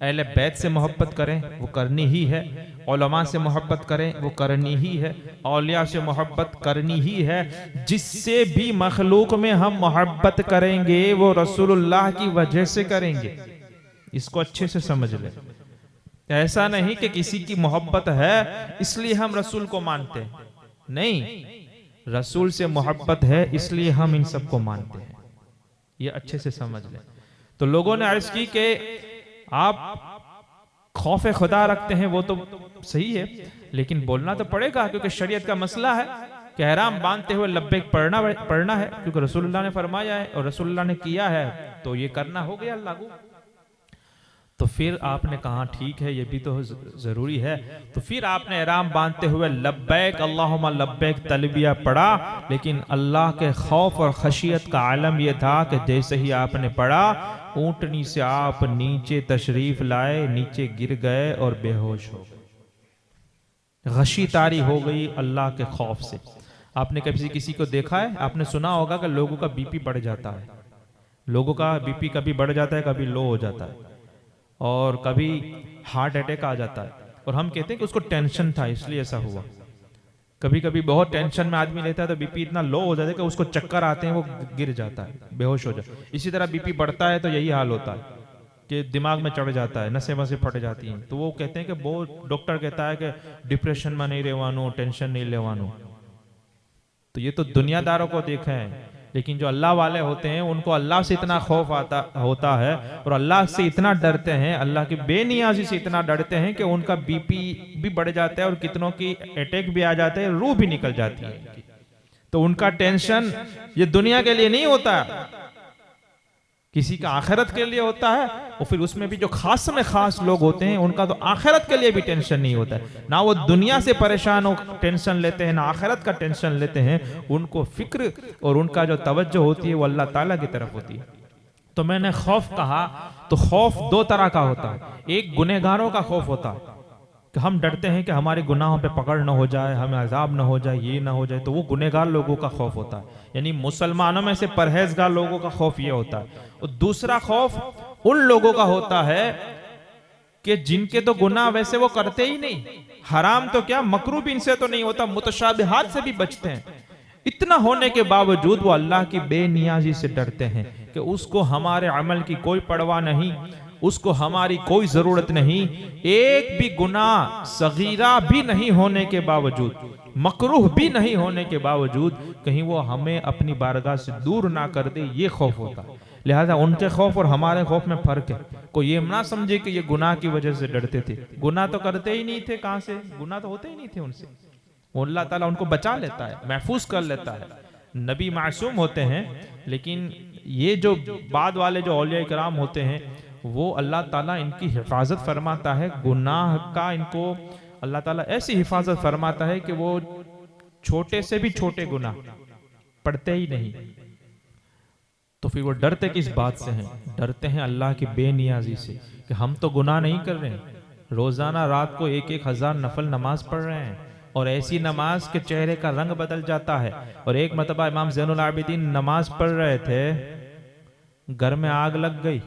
اہل بیت سے محبت کریں، وہ کرنی ہی ہے، علماء سے محبت کریں، وہ کرنی ہی ہے، اولیاء سے محبت کرنی ہی ہے۔ جس سے بھی مخلوق میں ہم محبت کریں گے وہ رسول اللہ کی وجہ سے کریں گے، اس کو اچھے سے سمجھ لیں۔ ایسا نہیں کہ کسی کی محبت ہے اس لیے ہم رسول کو مانتے ہیں، نہیں، رسول سے محبت ہے اس لیے ہم ان سب کو مانتے ہیں، یہ اچھے سے سمجھ لیں۔ تو لوگوں نے عرض کی کہ آپ خوف خدا رکھتے ہیں، وہ تو صحیح ہے، لیکن بولنا تو پڑے گا کیونکہ شریعت کا مسئلہ ہے کہ احرام باندھتے ہوئے لبیک پڑھنا ہے، کیونکہ رسول اللہ نے فرمایا ہے اور رسول اللہ نے کیا ہے، تو یہ کرنا ہو گیا لاگو۔ تو پھر آپ نے کہا ٹھیک ہے، یہ بھی تو ضروری ہے، تو پھر آپ نے احرام باندھتے ہوئے لبیک اللہم لبیک تلبیہ پڑھا، لیکن اللہ کے خوف اور خشیت کا عالم یہ تھا کہ جیسے ہی آپ نے پڑھا، اونٹنی سے آپ نیچے تشریف لائے، نیچے گر گئے اور بے ہوش ہو گئے، غشی طاری ہو گئی اللہ کے خوف سے۔ آپ نے کسی کو دیکھا ہے؟ آپ نے سنا ہوگا کہ لوگوں کا بی پی بڑھ جاتا ہے، لوگوں کا بی پی کبھی بڑھ جاتا ہے، کبھی لو ہو جاتا ہے، اور کبھی ہارٹ اٹیک آ جاتا ہے، اور ہم کہتے ہیں کہ اس کو ٹینشن تھا اس لیے ایسا ہوا۔ کبھی کبھی بہت ٹینشن میں آدمی لیتا ہے تو بی پی اتنا لو ہو جاتا ہے کہ اس کو چکر آتے ہیں، وہ گر جاتا ہے، بے ہوش ہو جاتا ہے۔ اسی طرح بی پی بڑھتا ہے تو یہی حال ہوتا ہے کہ دماغ میں چڑھ جاتا ہے، نسیں وسیں پھٹ جاتی ہیں، تو وہ کہتے ہیں کہ بہت ڈاکٹر کہتا ہے کہ ڈپریشن میں نہیں رہوانو، ٹینشن نہیں لیوانو۔ تو یہ تو دنیا داروں کو دیکھیں، لیکن جو اللہ والے ہوتے ہیں ان کو اللہ سے اتنا خوف ہوتا ہے اور اللہ سے اتنا ڈرتے ہیں، اللہ کی بے نیازی سے اتنا ڈرتے ہیں کہ ان کا بی پی بھی بڑھ جاتا ہے اور کتنوں کی اٹیک بھی آ جاتے ہیں، روح بھی نکل جاتی ہے۔ تو ان کا ٹینشن یہ دنیا کے لیے نہیں ہوتا، کسی کا آخرت کے لیے ہوتا ہے، اور پھر اس میں بھی جو خاص میں خاص لوگ ہوتے ہیں ان کا تو آخرت کے لیے بھی ٹینشن نہیں ہوتا ہے، نہ وہ دنیا سے پریشان ہو ٹینشن لیتے ہیں، نہ آخرت کا ٹینشن لیتے ہیں، ان کو فکر اور ان کا جو توجہ ہوتی ہے وہ اللہ تعالیٰ کی طرف ہوتی ہے۔ تو میں نے خوف کہا تو خوف دو طرح کا ہوتا ہے، ایک گنہگاروں کا خوف ہوتا ہے کہ ہم ڈرتے ہیں کہ ہمارے گناہوں پہ پکڑ نہ ہو جائے، ہمیں عذاب نہ ہو جائے، یہ نہ ہو جائے، تو وہ گنہگار لوگوں کا خوف ہوتا ہے، یعنی مسلمانوں میں سے پرہیزگار لوگوں کا خوف یہ ہوتا ہے۔ اور دوسرا خوف ان لوگوں کا ہوتا ہے کہ جن کے تو گناہ ویسے وہ کرتے ہی نہیں، حرام تو کیا مکروہ بھی ان سے تو نہیں ہوتا، متشابہات سے بھی بچتے ہیں، اتنا ہونے کے باوجود وہ اللہ کی بے نیازی سے ڈرتے ہیں کہ اس کو ہمارے عمل کی کوئی پرواہ نہیں، اس کو ہماری کوئی ضرورت نہیں، ایک بھی گناہ صغیرہ بھی نہیں ہونے کے باوجود، مکروہ بھی نہیں ہونے کے باوجود کہیں وہ ہمیں اپنی بارگاہ سے دور نہ کر دے، یہ خوف ہوتا ہے۔ لہذا ان کے خوف اور ہمارے خوف میں فرق ہے۔ کوئی یہ نہ سمجھے کہ یہ گناہ کی وجہ سے ڈرتے تھے، گناہ تو کرتے ہی نہیں تھے، کہاں سے گناہ تو ہوتے ہی نہیں تھے ان سے، وہ اللہ تعالیٰ ان کو بچا لیتا ہے، محفوظ کر لیتا ہے. نبی معصوم ہوتے ہیں، لیکن یہ جو بعد والے جو اولیاء کرام ہوتے ہیں وہ اللہ تعالیٰ ان کی حفاظت فرماتا ہے. گناہ کا ان کو اللہ تعالیٰ ایسی حفاظت فرماتا ہے کہ وہ چھوٹے سے بھی چھوٹے گناہ پڑھتے ہی نہیں. تو پھر وہ ڈرتے کس بات سے ہیں؟ ڈرتے ہیں اللہ کی بے نیازی سے، کہ ہم تو گناہ نہیں کر رہے ہیں، روزانہ رات کو 1,000 نفل نماز پڑھ رہے ہیں، اور ایسی نماز کے چہرے کا رنگ بدل جاتا ہے. اور ایک مرتبہ امام زین العابدین نماز پڑھ رہے تھے، گھر میں آگ لگ گئی.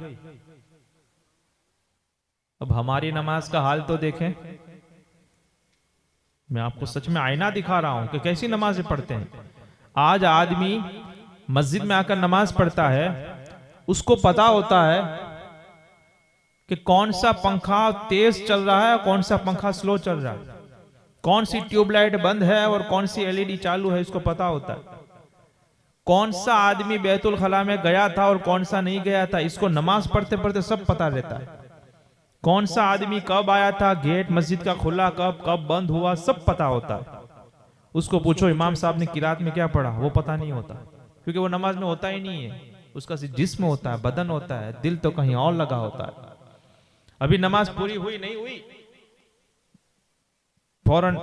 اب ہماری نماز کا حال تو دیکھیں. میں آپ کو سچ میں آئینہ دکھا رہا ہوں کہ کیسی نمازیں پڑھتے ہیں. آج آدمی مسجد میں آ کر نماز پڑھتا ہے، اس کو پتا ہوتا ہے کہ کون سا پنکھا تیز چل رہا ہے اور کون سا پنکھا سلو چل رہا ہے، کون سی ٹیوب لائٹ بند ہے اور کون سی LED چالو ہے، اس کو پتا ہوتا ہے. کون سا آدمی بیت الخلا میں گیا تھا اور کون سا نہیں گیا تھا، اس کو نماز پڑھتے پڑھتے سب پتا رہتا ہے. کون سا آدمی کب آیا تھا، گیٹ مسجد کا کھلا کب بند ہوا، سب پتا ہوتا ہے. اس کو پوچھو امام صاحب نے قرات میں کیا پڑھا، وہ پتا نہیں ہوتا، کیونکہ وہ نماز میں ہوتا ہی نہیں ہے. اس کا جسم ہوتا ہے، بدن ہوتا ہے، دل تو کہیں اور لگا ہوتا ہے. ابھی نماز پوری ہوئی نہیں ہوئی، فوراً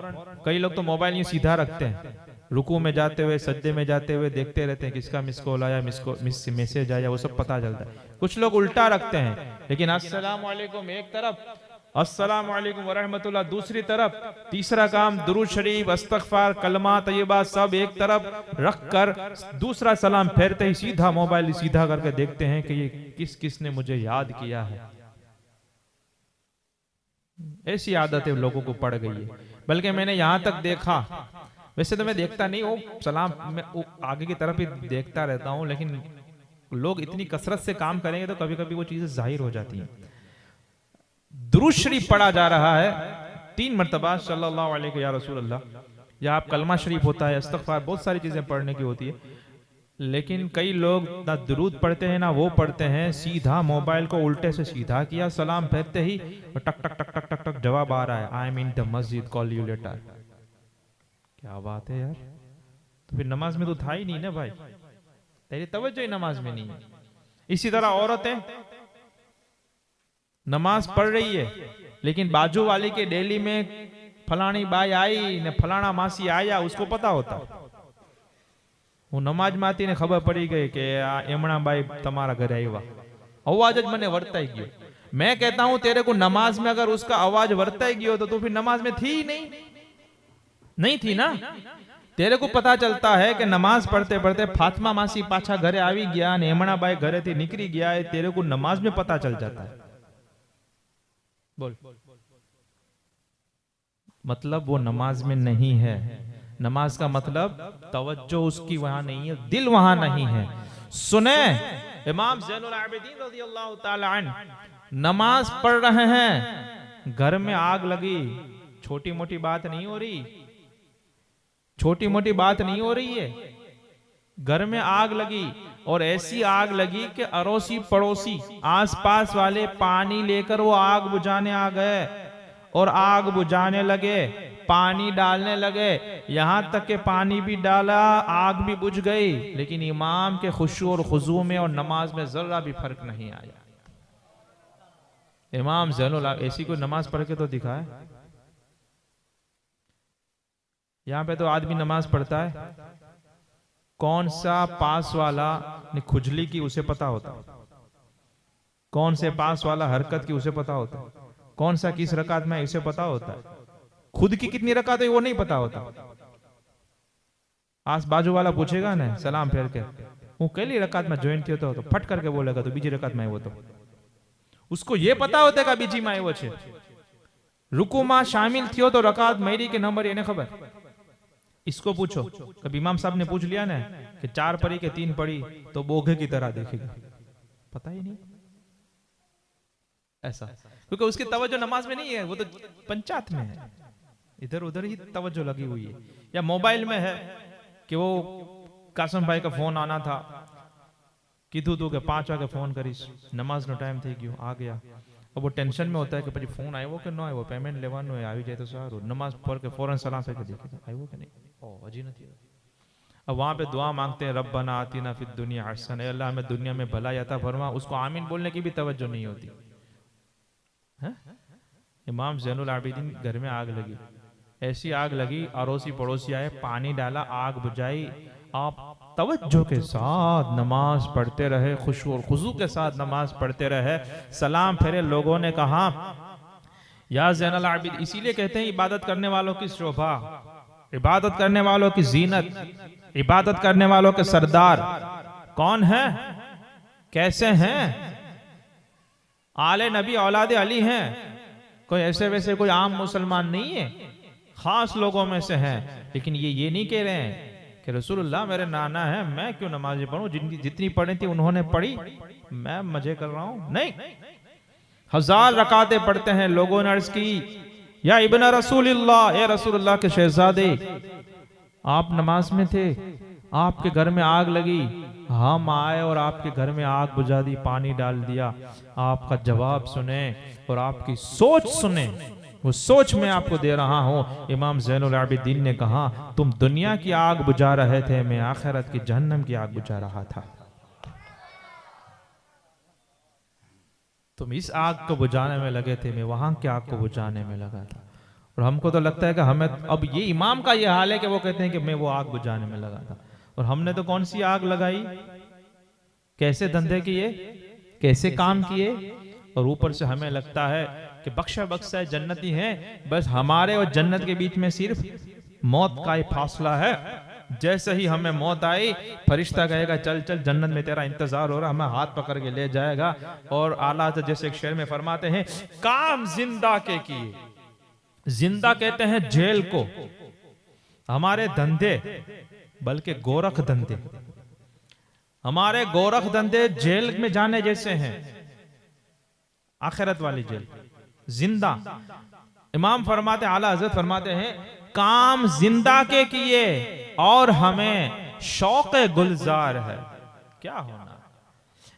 کئی لوگ تو موبائل یہ سیدھا رکھتے ہیں، رکوع میں جاتے ہوئے سجدے میں جاتے ہوئے دیکھتے رہتے ہیں کس کا مس کال آیا، میسج آیا، وہ سب پتا چلتا ہے. کچھ لوگ الٹا رکھتے ہیں، لیکن السلام علیکم ایک طرف، السلام علیکم ورحمت اللہ دوسری طرف، تیسرا کام درود شریف، استغفار، کلمہ طیبہ سب ایک طرف رکھ کر دوسرا سلام پھیرتے ہی سیدھا موبائل سیدھا کر کے دیکھتے ہیں کہ یہ کس نے مجھے یاد کیا ہے. ایسی عادتیں لوگوں کو پڑ گئی ہے. بلکہ میں نے یہاں تک دیکھا، ویسے تو میں دیکھتا نہیں ہوں سلام، میں آگے کی طرف ہی دیکھتا رہتا ہوں، لیکن لوگ اتنی کثرت سے کام کریں گے تو کبھی کبھی وہ چیزیں ظاہر ہو جاتی ہیں. درود شریف پڑھا جا رہا ہے 3 مرتبہ صلی اللہ علیہ یا رسول اللہ، یا آپ کلمہ شریف ہوتا ہے، استغفار، بہت ساری چیزیں پڑھنے کی ہوتی ہے. لیکن کئی لوگ نہ درود پڑھتے ہیں نہ وہ پڑھتے ہیں، سیدھا موبائل کو الٹے سے سیدھا کیا، سلام پھیرتے ہی ٹک ٹک ٹک ٹک ٹک ٹک جواب آ رہا ہے، I am in the masjid, call you later. کیا بات ہے یار، تو پھر نماز میں تو تھا ہی نہیں نا بھائی، تیری توجہ ہی نماز میں نہیں ہے. اسی طرح عورتیں نماز پڑھ رہی ہے، لیکن باجو والی کے ڈیلی میں فلانی بائی آئی نے فلانا ماسی آیا، اس کو پتا ہوتا. وہ نماز میں آتی نے خبر پڑی گئی کہ ایمنا بائی تمہارا گھر آئیوا، آواز اج منے ورتا ہی گیو. میں کہتا ہوں تیرے کو نماز میں اگر اس کا آواز ورتا ہی گیو تو پھر نماز میں تھی ہی نہیں تھی نا. تیرے کو پتا چلتا ہے کہ نماز پڑھتے پڑھتے فاطمہ ماسی پاچھا گھرے آوی گیا نے ایمنا بائی گھرے تھی نکری گیا ہے، تیرے کو نماز میں پتا چل جاتا ہے. بول مطلب وہ نماز میں نہیں ہے. نماز کا مطلب توجہ اس کی وہاں نہیں ہے، دل وہاں نہیں ہے. سنیں، امام زین العابدین رضی اللہ تعالی عنہ نماز پڑھ رہے ہیں، گھر میں آگ لگی. چھوٹی موٹی بات نہیں ہو رہی، چھوٹی موٹی بات نہیں ہو رہی ہے. گھر میں آگ لگی، اور ایسی آگ لگی کہ اڑوسی پڑوسی آس پاس والے پانی لے کر وہ آگ بجھانے آ گئے، اور آگ بجھانے لگے، پانی ڈالنے لگے، یہاں تک کہ پانی بھی ڈالا، آگ بھی بجھ گئی، لیکن امام کے خشوع اور خضوع میں اور نماز میں ذرہ بھی فرق نہیں آیا. امام زین العابدین ایسی کوئی نماز پڑھ کے تو دکھائے. یہاں پہ تو آدمی نماز پڑھتا ہے، کون سا پاس والا نے کھجلی کی اسے پتا ہوتا، کون سے پاس والا حرکت کی اسے پتا ہوتا، کون سا کس رکعت میں اسے پتا ہوتا ہے، خود کی کتنی رکعت ہے وہ نہیں پتا ہوتا. آس باجو والا پوچھے گا نا سلام پھیر کے وہ کئی رکعت میں جوائن تھیو تو پھٹ کر کے بولے گا تو بیجی رکعت میں وہ تو اس کو یہ پتا ہوتا ہے کہ بیجی میں وہ چھے. رکوع میں شامل تھیو تو رکعت میری کے نمبر یہ نہیں خبر. اس کو پوچھو، کبھی امام صاحب نے پوچھ لیا نا کہ 4 پڑھی کہ 3 پڑھی تو بوگھے کی طرح دیکھے گا، پتہ ہی نہیں ایسا، کیونکہ اس کی توجہ نماز میں نہیں ہے، وہ تو پنچات میں ہے، ادھر ادھر ہی توجہ لگی ہوئی ہے. یا موبائل میں ہے کہ وہ قاسم بھائی کا فون آنا تھا، کیدھو تو کہ 5 واگے فون کریس، نماز نو ٹائم تھی گیو آ گیا. اب وہ ٹینشن میں ہوتا ہے کہ پھر فون آئے وہ کہ نہ آئے وہ پیمنٹ لیوان ہوئے آئی جائے تو سارو نماز پڑھ کے فوراً سلام پہ دیکھے آئے وہ کہ نہیں او اجی نہ تھی اب وہاں پہ دعا مانگتے ہیں ربنا آتنا فی الدنیا حسنہ اے اللہ ہمیں دنیا میں بھلائی عطا فرما، اس کو آمین بولنے کی بھی توجہ نہیں ہوتی. امام زین العابدین گھر میں آگ لگی، ایسی آگ لگی اڑوسی پڑوسی آئے پانی ڈالا آگ بجھائی، آپ توجہ کے ساتھ نماز پڑھتے رہے، خشوع اور خضوع کے ساتھ نماز پڑھتے رہے، سلام پھیرے. لوگوں نے کہا یا زین العابدین، اسی لیے کہتے ہیں عبادت کرنے والوں کی شوبھا، عبادت کرنے والوں کی زینت، عبادت کرنے والوں کے سردار کون ہیں، کیسے ہیں؟ آل نبی اولاد علی ہیں، کوئی ایسے ویسے کوئی عام مسلمان نہیں ہے، خاص لوگوں میں سے ہیں. لیکن یہ نہیں کہہ رہے ہیں کہ رسول اللہ میرے نانا ہے میں کیوں نمازیں پڑھوں، جتنی پڑھی تھی انہوں نے پڑھی میں مزے کر رہا ہوں. نہیں، 1000 رکعتیں پڑھتے ہیں. لوگوں نے عرض کی یا ابن رسول اللہ، اے رسول اللہ کے شہزادے آپ نماز میں تھے، آپ کے گھر میں آگ لگی، ہم آئے اور آپ کے گھر میں آگ بجھا دی، پانی ڈال دیا. آپ کا جواب سنیں اور آپ کی سوچ سنیں، وہ سوچ میں آپ کو دے رہا ہوں. امام زین العابدین نے کہا تم دنیا کی آگ بجھا رہے تھے، میں آخرت کی جہنم کی آگ بجھا رہا تھا. تم اس آگ کو بجھانے میں لگے تھے، میں وہاں کی آگ کو بجھانے میں لگا تھا. اور ہم کو تو لگتا ہے کہ ہمیں اب یہ امام کا یہ حال ہے کہ وہ کہتے ہیں کہ میں وہ آگ بجھانے میں لگا تھا. اور ہم نے تو کون سی آگ لگائی، کیسے دھندے کیے، کیسے کام کیے، اور اوپر سے ہمیں لگتا ہے کہ بخشا بخشا جنتی ہیں، بس ہمارے اور جنت کے بیچ میں صرف موت کا ہی فاصلہ ہے. جیسے ہی ہمیں موت آئی فرشتہ کہے گا چل چل جنت میں تیرا انتظار ہو رہا، ہمیں ہاتھ پکڑ کے لے جائے گا. اور اعلیٰ جیسے ایک شعر میں فرماتے ہیں کام زندہ کے کیے، زندہ کہتے ہیں جیل کو، ہمارے دھندے بلکہ گورکھ دھندے، ہمارے گورکھ دھندے جیل میں جانے جیسے ہیں، آخرت والی جیل زندہ. امام فرماتے اعلیٰ حضرت فرماتے ہیں کام زندہ کے کیے اور ہمیں شوق گلزار ہے. کیا ہونا،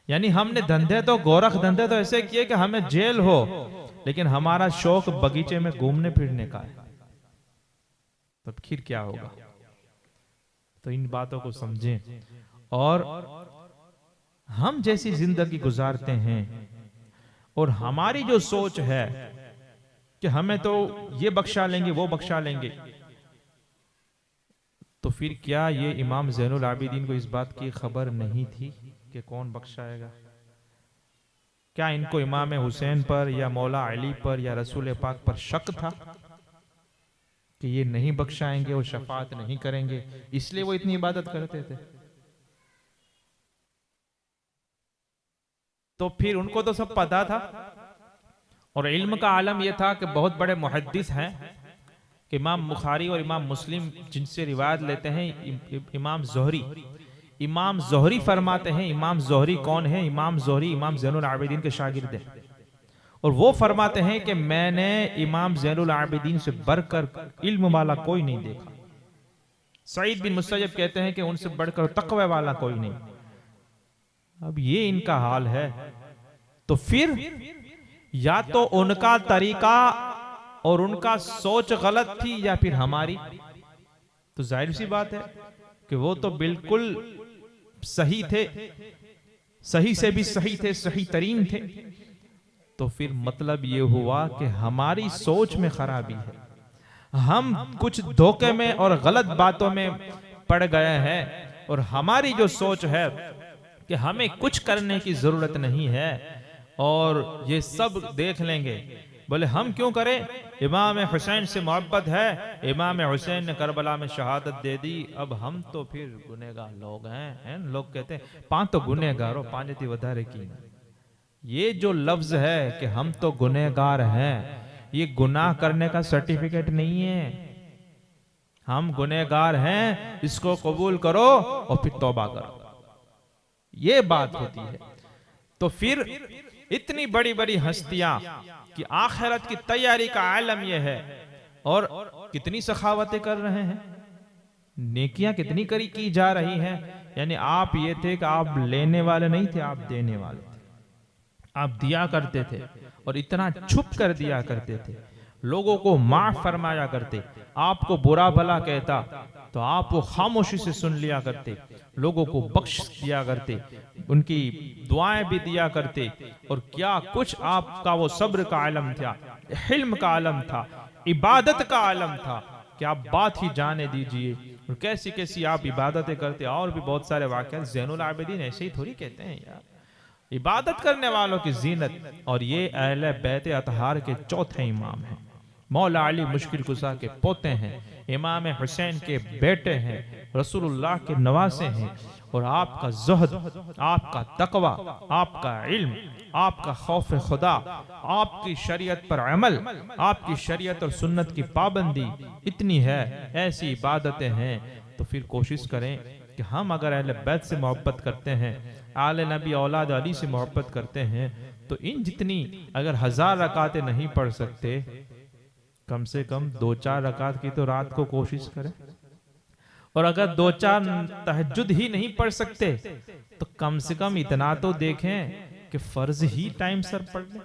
یعنی ہم نے دھندے تو گورکھ دھندے تو ایسے کیے کہ ہمیں جیل ہو، لیکن ہمارا شوق بگیچے میں گھومنے پھرنے کا ہے. تب پھر کیا ہوگا؟ تو ان باتوں کو سمجھیں. اور ہم جیسی زندگی گزارتے ہیں اور ہماری جو سوچ ہے کہ ہمیں تو یہ بخشا لیں گے وہ بخشا لیں گے، تو پھر کیا یہ امام زین العابدین کو اس بات کی خبر نہیں تھی کہ کون بخشائے گا؟ کیا ان کو امام حسین پر یا مولا علی پر یا رسول پاک پر شک تھا کہ یہ نہیں بخشائیں گے اور شفاعت نہیں کریں گے، اس لیے وہ اتنی عبادت کرتے تھے؟ تو پھر ان کو تو سب پتا تھا. اور علم کا عالم یہ تھا کہ بہت بڑے محدث ہیں کہ امام بخاری اور امام مسلم جن سے روایت لیتے ہیں، امام زہری فرماتے ہیں. امام زہری کون ہیں؟ امام زہری امام زین العابدین کے شاگرد ہیں، اور وہ فرماتے ہیں کہ میں نے امام زین العابدین سے بڑھ کر علم والا کوئی نہیں دیکھا. سعید بن مسیب کہتے ہیں کہ ان سے بڑھ کر تقوی والا کوئی نہیں. اب یہ ان کا حال ہے، تو پھر یا تو ان کا طریقہ اور ان کا سوچ غلط تھی یا پھر ہماری. تو ظاہر سی بات ہے کہ وہ تو بالکل صحیح تھے، صحیح سے بھی صحیح تھے، صحیح ترین تھے. تو پھر مطلب یہ ہوا کہ ہماری سوچ میں خرابی ہے، ہم کچھ دھوکے میں اور غلط باتوں میں پڑ گئے ہیں، اور ہماری جو سوچ ہے کہ ہمیں کچھ کرنے کی ضرورت نہیں ہے اور یہ سب دیکھ لیں گے. بولے ہم کیوں کریں؟ امام حسین سے محبت ہے، امام حسین نے کربلا میں شہادت دے دی، اب ہم تو پھر گنہگار لوگ ہیں. لوگ کہتے ہیں پانچ تو گنہگارو پانچ تی ودھارے کی. یہ جو لفظ ہے کہ ہم تو گنہگار ہیں، یہ گناہ کرنے کا سرٹیفکیٹ نہیں ہے. ہم گنہگار ہیں، اس کو قبول کرو اور پھر توبہ کرو، یہ بات ہوتی ہے. تو پھر اتنی بڑی بڑی ہستیاں کہ آخرت کی تیاری کا عالم یہ ہے، اور کتنی سخاوتیں کر رہے ہیں، نیکیاں کتنی کی جا رہی ہیں. یعنی آپ یہ تھے کہ آپ لینے والے نہیں تھے، آپ دینے والے تھے. آپ دیا کرتے تھے اور اتنا چھپ کر دیا کرتے تھے، لوگوں کو معاف فرمایا کرتے، آپ کو برا بھلا کہتا تو آپ وہ خاموشی سے سن لیا کرتے، لوگوں کو بخش دیا کرتے، ان کی دعائیں بھی دیا کرتے، اور کیا کچھ آپ کا وہ صبر کا علم تھا، حلم کا علم تھا، عبادت کا علم تھا کہ آپ بات ہی جانے دیجئے، اور کیسی کیسی آپ عبادتیں کرتے۔ اور بھی بہت سارے واقعات زین العابدین ایسے ہی تھوڑی کہتے ہیں یار، عبادت کرنے والوں کی زینت، اور یہ اہل بیت اطہار کے چوتھے امام ہیں، مولا علی مشکل کشا کے پوتے ہیں، امام حسین کے بیٹے ہیں، رسول اللہ کے نواسے ہیں، اور آپ کا زہد، آپ کا تقوی، آپ کا علم، آپ کا خوف خدا، آپ کی شریعت پر عمل، آپ کی شریعت اور سنت کی پابندی اتنی ہے، ایسی عبادتیں ہیں۔ تو پھر کوشش کریں کہ ہم اگر اہل بیت سے محبت کرتے ہیں، آل نبی اولاد علی سے محبت کرتے ہیں، تو ان جتنی اگر 1000 رکعتیں نہیں پڑھ سکتے، کم سے کم 2-4 رکعت کی تو رات کو کوشش کریں، اور اگر 2-4 تہجد ہی نہیں پڑھ سکتے تو کم سے کم اتنا تو دیکھیں کہ فرض ہی ٹائم سر پڑھ لیں،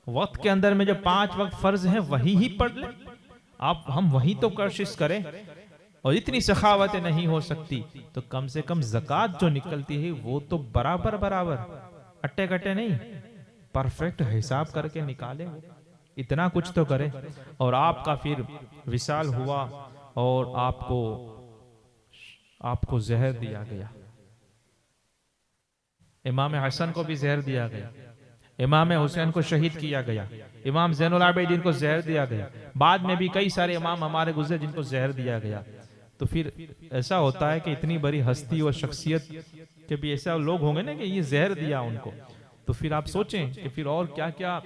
وقت کے اندر میں جو 5 وقت فرض ہیں وہی ہی پڑھ لیں، ہم وہی تو کوشش کریں۔ اور اتنی سخاوتیں نہیں ہو سکتی تو کم سے کم زکوٰۃ جو نکلتی ہے وہ تو برابر اٹے کٹے نہیں، پرفیکٹ حساب کر کے نکالے، اتنا کچھ تو کرے۔ اور آپ کا پھر وصال ہوا اور آپ کو زہر دیا گیا، امام حسن کو بھی زہر دیا گیا، امام حسین کو شہید کیا گیا، امام زین العابدین کو زہر دیا گیا، بعد میں بھی کئی سارے امام ہمارے گزرے جن کو زہر دیا گیا۔ تو پھر ایسا ہوتا ہے کہ اتنی بڑی ہستی اور شخصیت کے بھی ایسا لوگ ہوں گے نا کہ یہ زہر دیا ان کو، تو پھر آپ سوچیں کہ پھر اور کیا کیا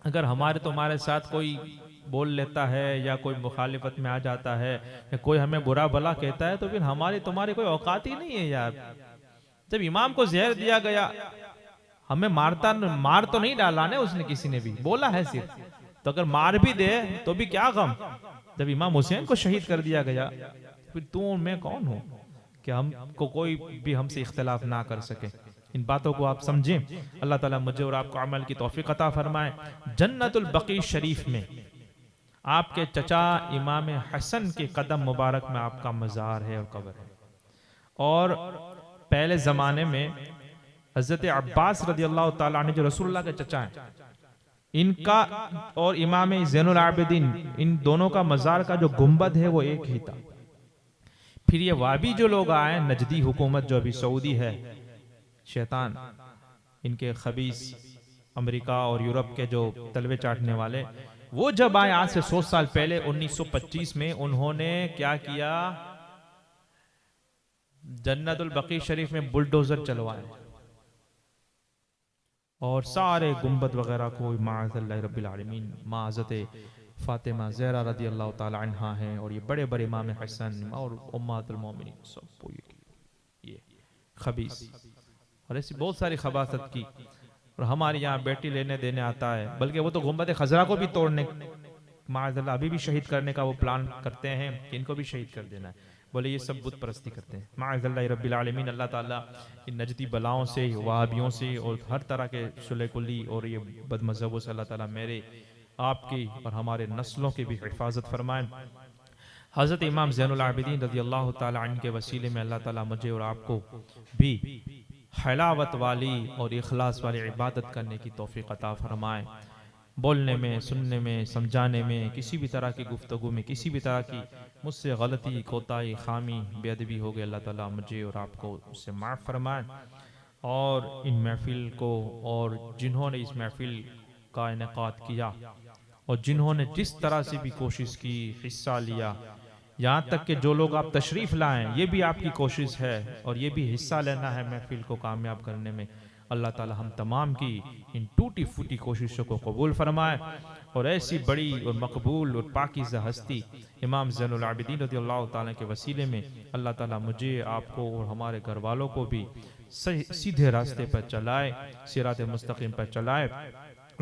اگر تمہارے ساتھ کوئی بول لیتا ہے یا کوئی مخالفت میں آ جاتا ہے یا کوئی ہمیں برا بھلا کہتا ہے تو پھر تمہاری کوئی اوقات ہی نہیں ہے یار۔ جب امام کو زہر دیا گیا، ہمیں مار تو نہیں ڈالا نا اس نے، کسی نے بھی بولا ہے صرف، تو اگر مار بھی دے تو بھی کیا غم، جب امام حسین کو شہید کر دیا گیا پھر تم میں کون ہو کہ ہم کو کوئی بھی ہم سے اختلاف نہ کر سکے۔ ان باتوں کو آپ سمجھیں، اللہ تعالیٰ مجھے اور آپ کو عمل کی توفیق عطا فرمائے۔ جنت البقیع شریف میں آپ کے چچا امام حسن کے قدم مبارک میں آپ کا مزار ہے اور قبر ہے، اور پہلے زمانے میں حضرت عباس رضی اللہ تعالیٰ عنہ جو رسول اللہ کے چچا ہیں، ان کا اور امام زین العابدین ان دونوں کا مزار کا جو گنبد ہے وہ ایک ہی تھا۔ پھر یہ وابی جو لوگ آئے، نجدی حکومت جو ابھی سعودی ہے، شیطان ان کے خبیث امریکہ اور یورپ کے جو تلوے چاٹنے والے، وہ جب آئے آج سے 100 سال پہلے 1925 میں، انہوں نے کیا کیا، جنت البقیع شریف میں بلڈوزر چلوائے اور سارے گنبد وغیرہ کو معاذ اللہ رب العالمین، ماں حضرت فاطمہ زہرا رضی اللہ تعالی عنہا ہیں، اور یہ بڑے بڑے امام حسن اور امہات المومنین، سب کو یہ خبیث اور ایسی بہت ساری خباثت کی، اور ہمارے یہاں بیٹی لینے دینے آتا ہے، بلکہ وہ تو گنبد خضرا کو بھی توڑنے، معاذ اللہ ابھی بھی شہید کرنے کا وہ پلان کرتے ہیں کہ ان کو بھی شہید کر دینا ہے، بولے یہ سب بت پرستی کرتے ہیں، معاذ اللہ رب العالمین۔ اللہ تعالیٰ ان نجدی بلاؤں سے، وہابیوں سے اور ہر طرح کے شلے کلی اور یہ بد مذہبوں سے اللہ تعالیٰ میرے آپ کی اور ہمارے نسلوں کی بھی حفاظت فرمائیں۔ حضرت امام زین العابدین رضی اللہ تعالیٰ عنہ کے وسیلے میں اللہ تعالیٰ مجھے اور آپ کو بھی حلاوت والی اور اخلاص والی عبادت کرنے کی توفیق عطا فرمائے، بولنے میں، سننے میں، سمجھانے میں، کسی بھی طرح کی گفتگو میں کسی بھی طرح کی مجھ سے غلطی، کوتاہی، خامی، بے ادبی ہو گئی، اللہ تعالیٰ مجھے اور آپ کو اس سے معاف فرمائے، اور ان محفل کو اور جنہوں نے اس محفل کا انعقاد کیا اور جنہوں نے جس طرح سے بھی کوشش کی، حصہ لیا، یہاں تک کہ جو لوگ آپ تشریف لائیں یہ بھی آپ کی کوشش ہے اور یہ بھی حصہ لینا ہے محفل کو کامیاب کرنے میں، اللہ تعالی ہم تمام کی ان ٹوٹی پھوٹی کوششوں کو قبول فرمائے، اور ایسی بڑی اور مقبول اور پاکیزہ ہستی امام زین العابدین رضی اللہ تعالیٰ کے وسیلے میں اللہ تعالیٰ مجھے، آپ کو اور ہمارے گھر والوں کو بھی سیدھے راستے پر چلائے، صراط مستقیم پر چلائے،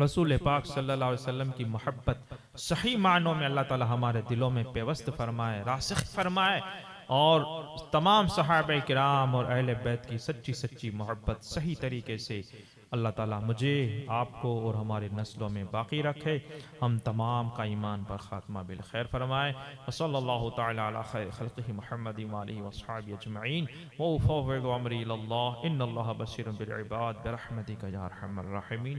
رسول پاک صلی اللہ علیہ وسلم کی محبت صحیح معنوں میں اللہ تعالی ہمارے دلوں میں پیوست فرمائے، راسخ فرمائے، اور تمام صحابہ کرام اور اہل بیت کی سچی سچی محبت صحیح طریقے سے اللہ تعالیٰ مجھے، آپ کو اور ہماری نسلوں میں باقی رکھے، ہم تمام کا ایمان پر خاتمہ بالخیر فرمائے۔ وصلی اللہ تعالی علی خیر خلقہ محمد وآلہ وصحابہ اجمعین، وأفوض امری الی اللہ ان اللہ بصیر بالعباد برحمتک یا ارحم الراحمین۔